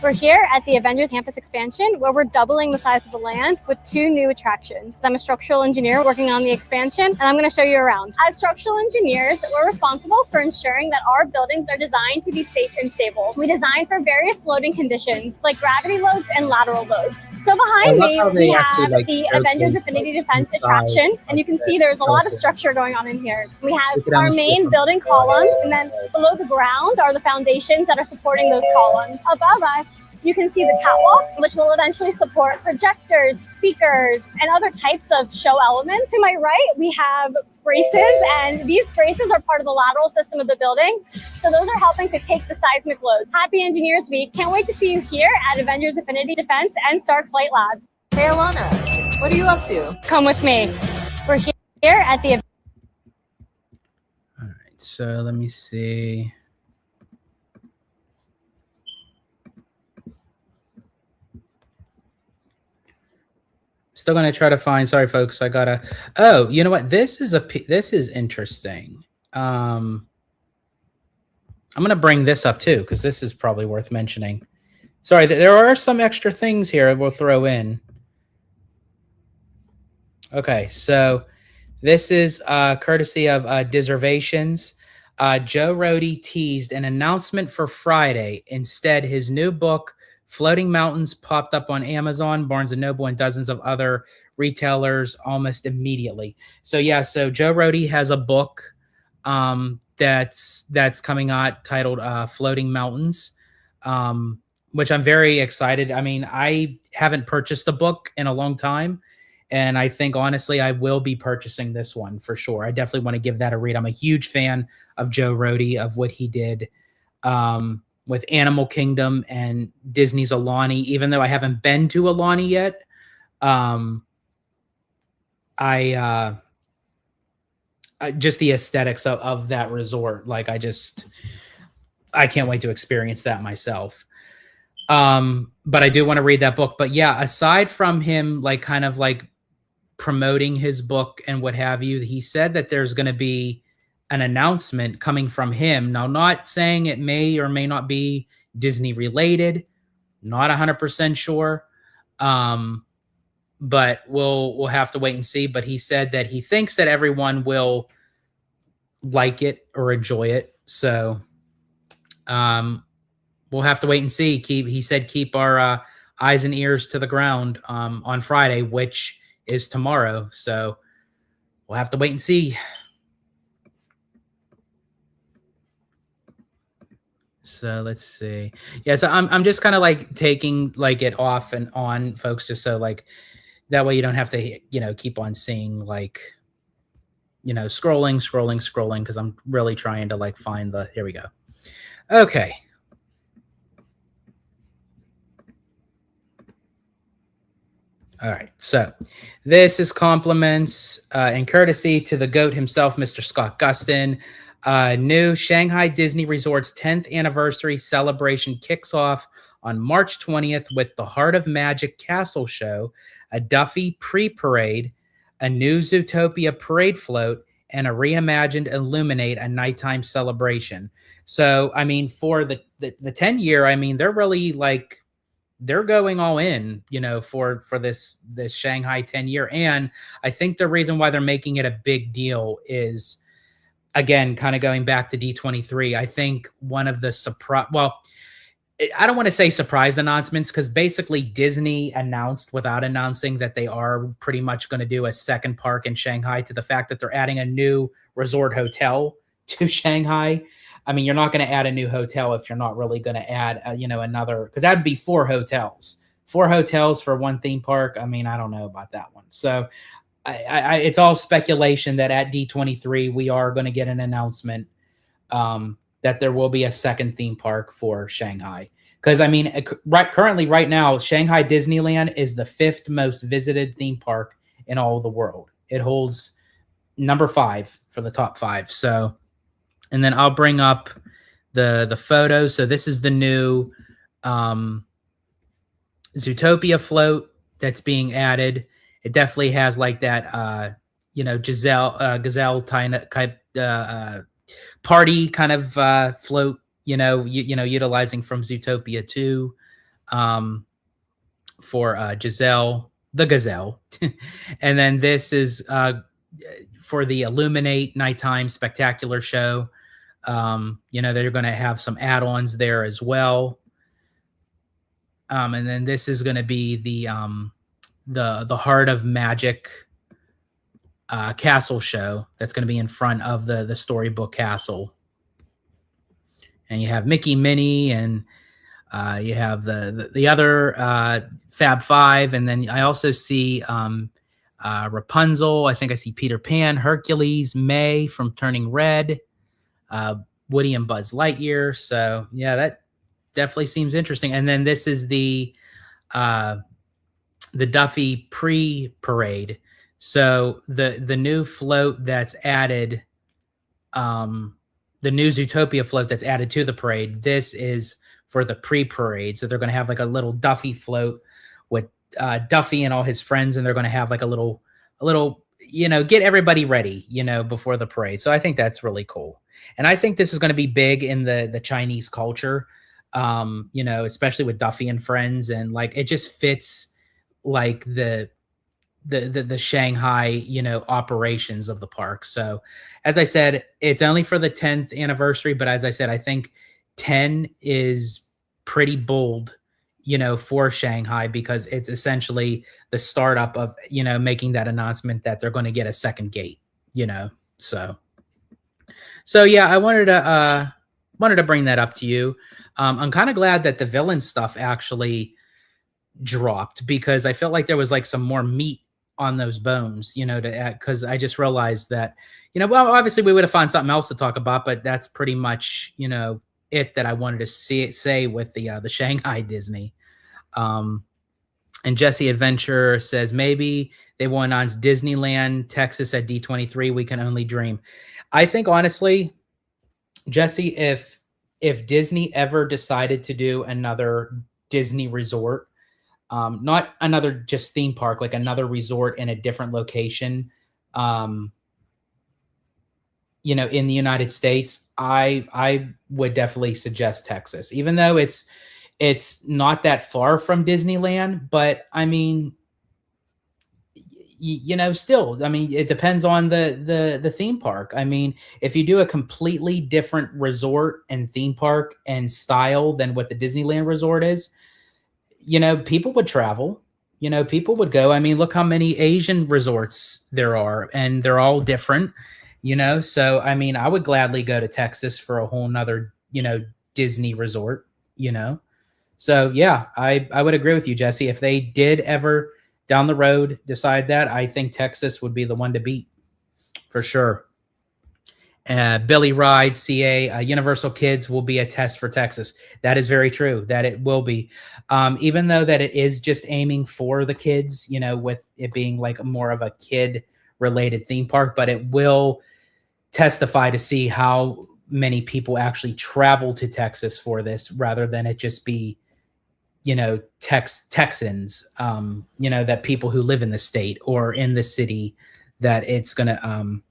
S3: We're here at the Avengers Campus expansion, where we're doubling the size of the land with 2 new attractions. I'm a structural engineer working on the expansion, and I'm going to show you around. As structural engineers, we're responsible for ensuring that our buildings are designed to be safe and stable. We design for various loading conditions, like gravity loads and lateral loads. So behind me, we have the Avengers Infinity Defense attraction, and you can see there's a lot of structure going on in here. We have our main building columns, and then below the ground are the foundations that are supporting those columns. Above us, you can see the catwalk, which will eventually support projectors, speakers, and other types of show elements. To my right, we have braces, and these braces are part of the lateral system of the building. So those are helping to take the seismic load. Happy Engineers Week. Can't wait to see you here at Avengers Infinity Defense and Stark Flight Lab.
S2: Hey, Alana, what are you up to?
S3: Come with me. We're here at the
S1: So let me see. Still gonna try to find. Sorry, folks. I gotta. Oh, you know what? This is interesting. I'm gonna bring this up too because this is probably worth mentioning. Sorry, there are some extra things here we'll throw in. Okay, so this is courtesy of Deservations. Joe Rohde teased an announcement for Friday. Instead, his new book, Floating Mountains, popped up on Amazon, Barnes& and Noble, and dozens of other retailers almost immediately. So yeah, so Joe Rohde has a book that's coming out titled Floating Mountains, which I'm very excited. I mean, I haven't purchased a book in a long time. And I think honestly, I will be purchasing this one for sure. I definitely want to give that a read. I'm a huge fan of Joe Rohde, of what he did with Animal Kingdom and Disney's Alani. Even though I haven't been to Alani yet, I just the aesthetics of that resort. Like I can't wait to experience that myself. But I do want to read that book. But yeah, aside from him, like kind of like promoting his book and what have you, he said that there's going to be an announcement coming from him. Now, not saying it may or may not be Disney related, not 100% sure. But we'll have to wait and see. But he said that he thinks that everyone will like it or enjoy it. So we'll have to wait and see. He said keep our eyes and ears to the ground on Friday, which is tomorrow. So we'll have to wait and see. So let's see. Yeah, so I'm just kind of like taking like it off and on, folks, just so like that way you don't have to, keep on seeing like, scrolling, because I'm really trying to like find here we go. Okay. All right, so this is compliments and courtesy to the GOAT himself, Mr. Scott Gustin. New Shanghai Disney Resort's 10th anniversary celebration kicks off on March 20th with the Heart of Magic Castle Show, a Duffy pre-parade, a new Zootopia parade float, and a reimagined Illuminate, a nighttime celebration. So, I mean, for the 10 year, I mean, they're really like, they're going all in, for this Shanghai 10 year. And I think the reason why they're making it a big deal is, again, kind of going back to D23. I think one of the I don't want to say surprise announcements, because basically Disney announced without announcing that they are pretty much going to do a second park in Shanghai, to the fact that they're adding a new resort hotel to Shanghai. I mean, you're not going to add a new hotel if you're not really going to add, another, because that'd be 4 hotels. 4 hotels for one theme park. I mean, I don't know about that one. So it's all speculation that at D23 we are going to get an announcement that there will be a second theme park for Shanghai. Because I mean, currently right now, Shanghai Disneyland is the 5th most visited theme park in all of the world. It holds number 5 for the top 5. So, and then I'll bring up the photos. So this is the new Zootopia float that's being added. It definitely has like that, gazelle type party kind of float, utilizing from Zootopia 2 for Giselle, the gazelle. And then this is for the Illuminate nighttime spectacular show. They're going to have some add-ons there as well. And then this is going to be the Heart of Magic castle show that's going to be in front of the Storybook Castle. And you have Mickey, Minnie, and you have the other Fab Five, and then I also see Rapunzel. I think I see Peter Pan, Hercules, May from Turning Red, Woody and Buzz Lightyear. So yeah, that definitely seems interesting. And then this is the Duffy pre-parade. So the new float that's added the new Zootopia float that's added to the parade. This is for the pre-parade. So they're going to have like a little Duffy float with Duffy and all his friends, and they're going to have like a little, get everybody ready, before the parade. So I think that's really cool. And I think this is going to be big in the Chinese culture, especially with Duffy and friends. And like, it just fits like the Shanghai, operations of the park. So as I said, it's only for the 10th anniversary, but as I said, I think 10 is pretty bold, for Shanghai, because it's essentially the startup of, making that announcement that they're going to get a second gate, so yeah, I wanted to bring that up to you. I'm kind of glad that the villain stuff actually dropped, because I felt like there was like some more meat on those bones, because I just realized that, well, obviously we would have found something else to talk about, but that's pretty much, it that I wanted to say with the Shanghai Disney. And Jesse Adventure says, maybe they will announce Disneyland Texas at D23. We can only dream. I think honestly, Jesse, if Disney ever decided to do another Disney resort, not another just theme park, like another resort in a different location, in the United States, I would definitely suggest Texas, even though it's not that far from Disneyland. But I mean, still, I mean, it depends on the theme park. I mean, if you do a completely different resort and theme park and style than what the Disneyland resort is, people would travel, people would go. I mean, look how many Asian resorts there are, and they're all different, so I mean, I would gladly go to Texas for a whole nother, Disney resort, so yeah, I would agree with you, Jesse. If they did ever down the road decide that, I think Texas would be the one to beat for sure. Billy Ride, CA, Universal Kids will be a test for Texas. That is very true, that it will be. Even though that it is just aiming for the kids, with it being like more of a kid-related theme park, but it will testify to see how many people actually travel to Texas for this, rather than it just be, Texans, that people who live in the state or in the city that it's going to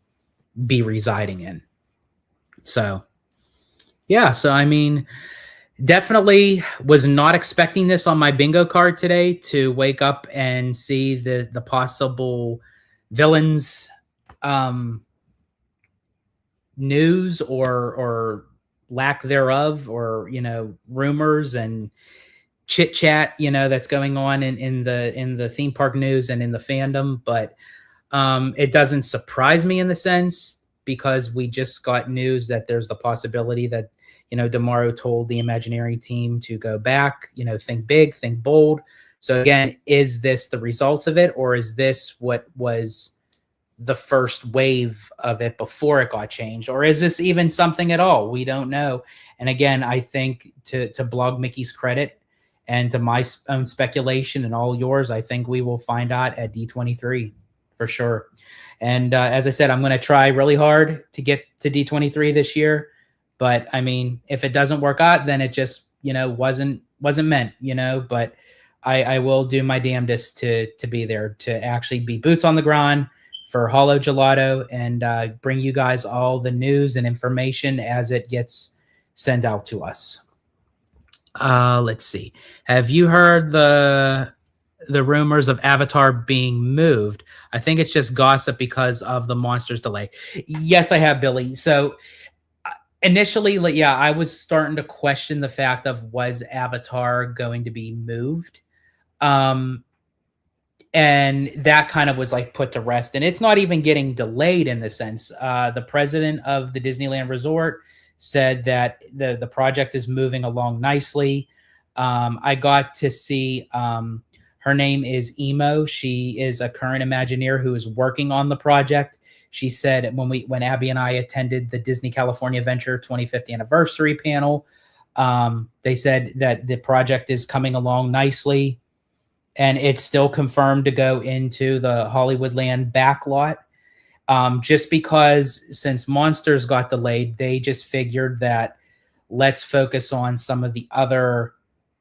S1: be residing in. So, yeah. So, I mean, definitely was not expecting this on my bingo card today, to wake up and see the possible villains news or lack thereof, or, rumors and chit chat, that's going on in the theme park news and in the fandom. But it doesn't surprise me in the sense, because we just got news that there's the possibility that, Demaro told the Imagineering team to go back, think big, think bold. So again, is this the results of it, or is this what was the first wave of it before it got changed? Or is this even something at all? We don't know. And again, I think to Blog Mickey's credit, and to my own speculation and all yours, I think we will find out at D23 for sure. And as I said, I'm going to try really hard to get to D23 this year. But I mean, if it doesn't work out, then it just, wasn't meant, but I will do my damnedest to be there, to actually be boots on the ground for Hollow Gelato, and bring you guys all the news and information as it gets sent out to us. Let's see. Have you heard the rumors of Avatar being moved? I think it's just gossip because of the Monsters delay. Yes, I have, Billy. So initially, yeah, I was starting to question the fact of, was Avatar going to be moved? And that kind of was like put to rest. And it's not even getting delayed in the sense. The president of the Disneyland Resort said that the project is moving along nicely. I got to see, her name is Emo. She is a current Imagineer who is working on the project. She said when Abby and I attended the Disney California Adventure 25th anniversary panel, they said that the project is coming along nicely, and it's still confirmed to go into the Hollywoodland backlot. Just because since Monsters got delayed, they just figured that let's focus on some of the other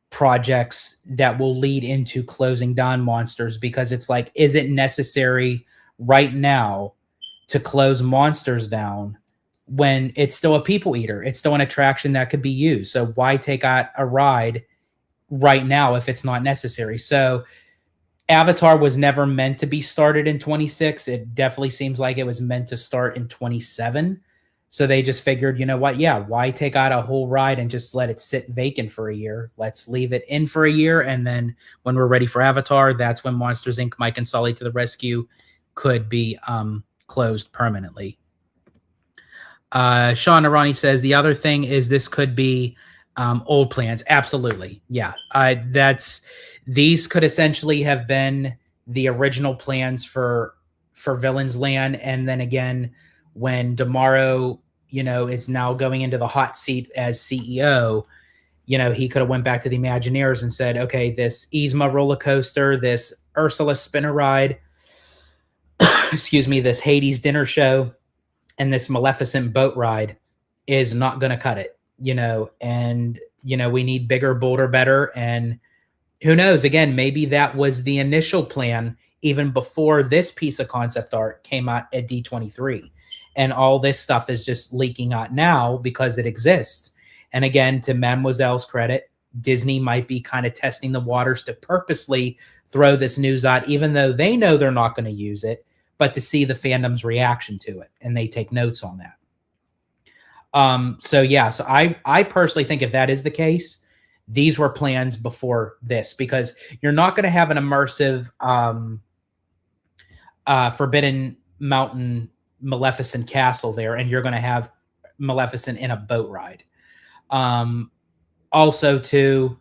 S1: projects that will lead into closing down Monsters, because it's like, is it necessary right now to close Monsters down when it's still a people eater? It's still an attraction that could be used. So why take out a ride right now if it's not necessary? So Avatar was never meant to be started in 26. It definitely seems like it was meant to start in 27. So they just figured, you know what? Yeah, why take out a whole ride and just let it sit vacant for a year? Let's leave it in for a year. And then when we're ready for Avatar, that's when Monsters Inc. Mike and Sully to the Rescue could be closed permanently. Sean Arani says the other thing is this could be old plans. Absolutely. Yeah. These could essentially have been the original plans for Villains Land. And then again, when Damaro, is now going into the hot seat as CEO, he could have went back to the Imagineers and said, okay, this Yzma roller coaster, this Ursula spinner ride, excuse me, this Hades dinner show, and this Maleficent boat ride is not going to cut it, and, we need bigger, bolder, better. And who knows, again, maybe that was the initial plan even before this piece of concept art came out at D23. And all this stuff is just leaking out now because it exists. And again, to Mademoiselle's credit, Disney might be kind of testing the waters to purposely throw this news out, even though they know they're not going to use it, but to see the fandom's reaction to it. And they take notes on that. So I personally think if that is the case, these were plans before this, because you're not going to have an immersive Forbidden Mountain Maleficent castle there, and you're going to have Maleficent in a boat ride. Also, too,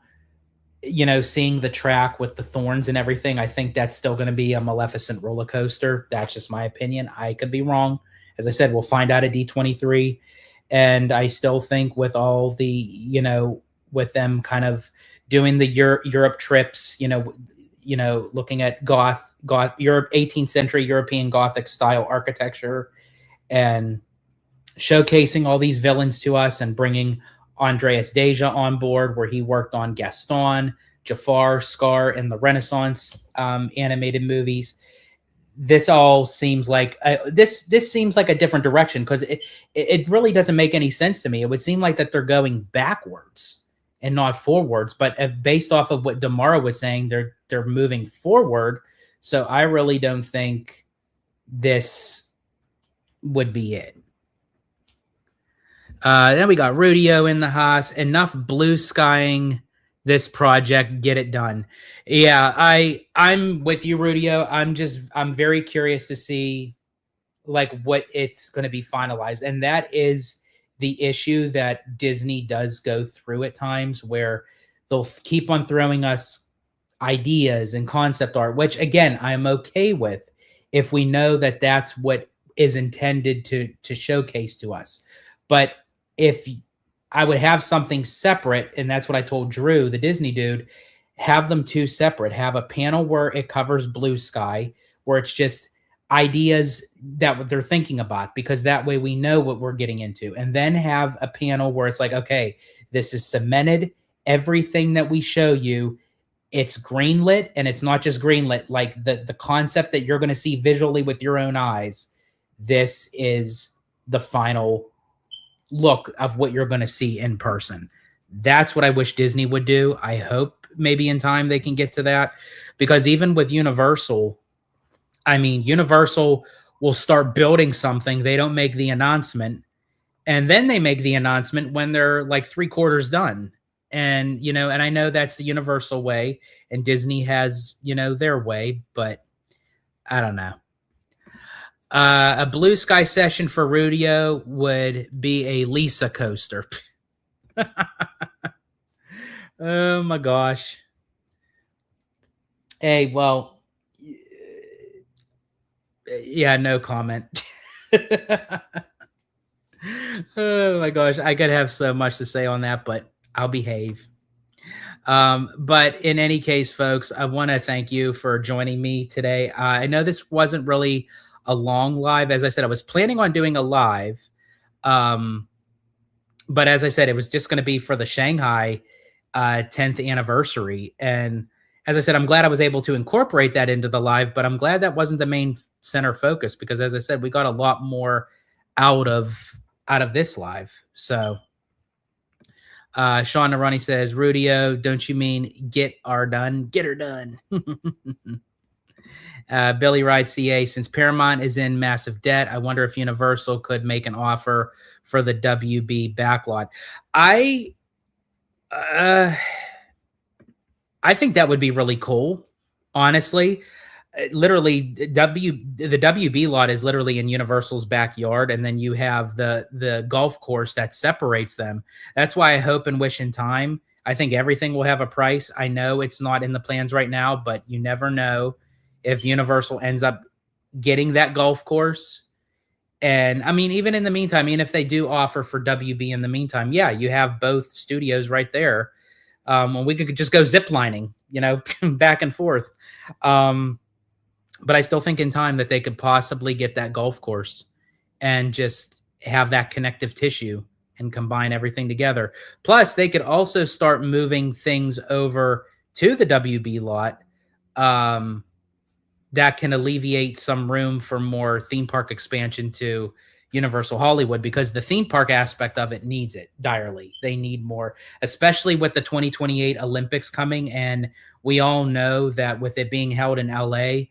S1: seeing the track with the thorns and everything, I think that's still going to be a Maleficent roller coaster. That's just my opinion. I could be wrong. As I said, we'll find out at D23. And I still think with all the, with them kind of doing the Europe trips, looking at Europe, 18th century European Gothic style architecture, and showcasing all these villains to us, and bringing Andreas Deja on board, where he worked on Gaston, Jafar, Scar, and the Renaissance animated movies. This all seems like this seems like a different direction, because it really doesn't make any sense to me. It would seem like that they're going backwards and not forwards, but based off of what Damaro was saying, they're moving forward. So I really don't think this would be it. Then we got Rudio in the house. Enough blue skying this project, get it done. Yeah, I'm with you, Rudio. I'm very curious to see like what it's going to be finalized. And that is the issue that Disney does go through at times, where they'll keep on throwing us ideas and concept art, which again, I'm okay with if we know that that's what is intended to showcase to us. But if I would have something separate, and that's what I told Drew, the Disney dude, have them two separate. Have a panel where it covers blue sky, where it's just ideas that they're thinking about, because that way we know what we're getting into. And then have a panel where it's like, okay, this is cemented. Everything that we show you, it's greenlit, and it's not just greenlit, like the concept that you're going to see visually with your own eyes. This is the final look of what you're going to see in person. That's what I wish Disney would do. I hope maybe in time they can get to that, because even with Universal, I mean, Universal will start building something. They don't make the announcement, and then they make the announcement when they're like 3/4 done. And, and I know that's the Universal way, and Disney has, their way, but I don't know. A blue sky session for Rudio would be a Lisa coaster. Oh my gosh. Hey, well, yeah, no comment. Oh my gosh, I could have so much to say on that, but I'll behave. But in any case, folks, I want to thank you for joining me today. I know this wasn't really a long live. As I said, I was planning on doing a live, but as I said, it was just going to be for the Shanghai 10th anniversary. And as I said, I'm glad I was able to incorporate that into the live, but I'm glad that wasn't the main center focus because, as I said, we got a lot more out of this live. So Sean Narani says, Rudio, don't you mean get her done? Billy Ride CA, since Paramount is in massive debt, I wonder if Universal could make an offer for the WB backlot. I think that would be really cool, honestly. Literally, the WB lot is literally in Universal's backyard, and then you have the golf course that separates them. That's why I hope and wish in time. I think everything will have a price. I know it's not in the plans right now, but you never know if Universal ends up getting that golf course. And I mean, even in the meantime, I mean, if they do offer for WB in the meantime, yeah, you have both studios right there. And we could just go ziplining, back and forth. But I still think in time that they could possibly get that golf course and just have that connective tissue and combine everything together. Plus, they could also start moving things over to the WB lot that can alleviate some room for more theme park expansion to Universal Hollywood, because the theme park aspect of it needs it direly. They need more, especially with the 2028 Olympics coming. And we all know that with it being held in LA,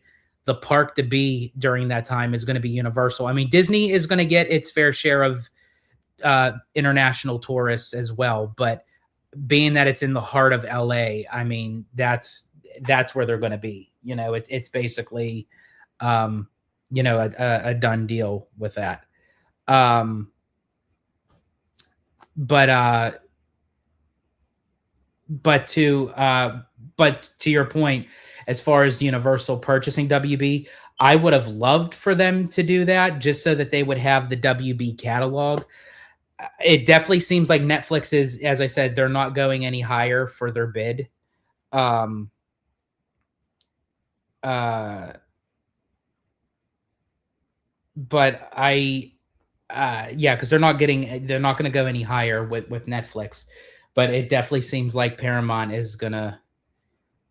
S1: the park to be during that time is going to be Universal. I mean, Disney is going to get its fair share of international tourists as well, but being that it's in the heart of LA, I mean, that's where they're going to be. It's basically, a done deal with that. But to your point, as far as Universal purchasing WB, I would have loved for them to do that just so that they would have the WB catalog. It definitely seems like Netflix is, as I said, they're not going any higher for their bid. But because they're not going to go any higher with Netflix, but it definitely seems like Paramount is going to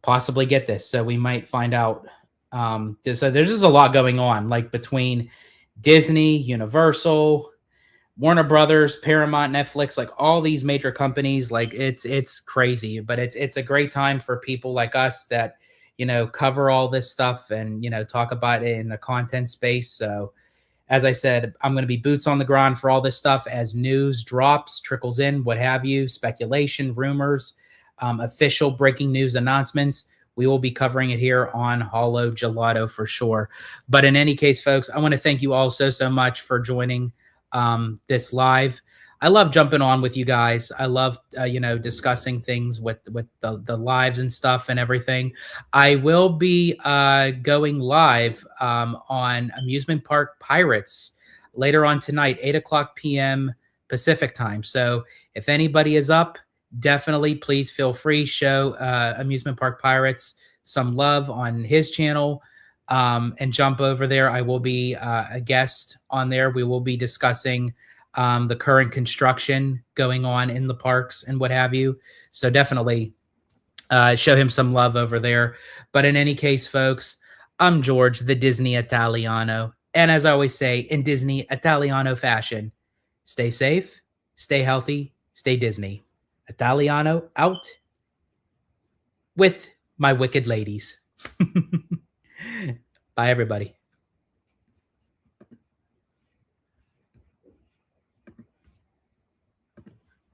S1: possibly get this. So we might find out. So there's just a lot going on, like between Disney, Universal, Warner Brothers, Paramount, Netflix, like all these major companies. Like it's crazy, but it's a great time for people like us that, cover all this stuff and, talk about it in the content space. So as I said, I'm going to be boots on the ground for all this stuff as news drops, trickles in, what have you, speculation, rumors, official breaking news announcements. We will be covering it here on Holo Gelato for sure. But in any case, folks, I want to thank you all so much for joining this live. I love jumping on with you guys. I love, discussing things with the lives and stuff and everything. I will be going live on Amusement Park Pirates later on tonight, 8:00 p.m. Pacific time. So if anybody is up, definitely please feel free, show Amusement Park Pirates some love on his channel and jump over there. I will be a guest on there. We will be discussing the current construction going on in the parks and what have you. So definitely show him some love over there. But in any case, folks, I'm George, the Disney Italiano. And as I always say, in Disney Italiano fashion, stay safe, stay healthy, stay Disney. Italiano out with my wicked ladies. Bye, everybody.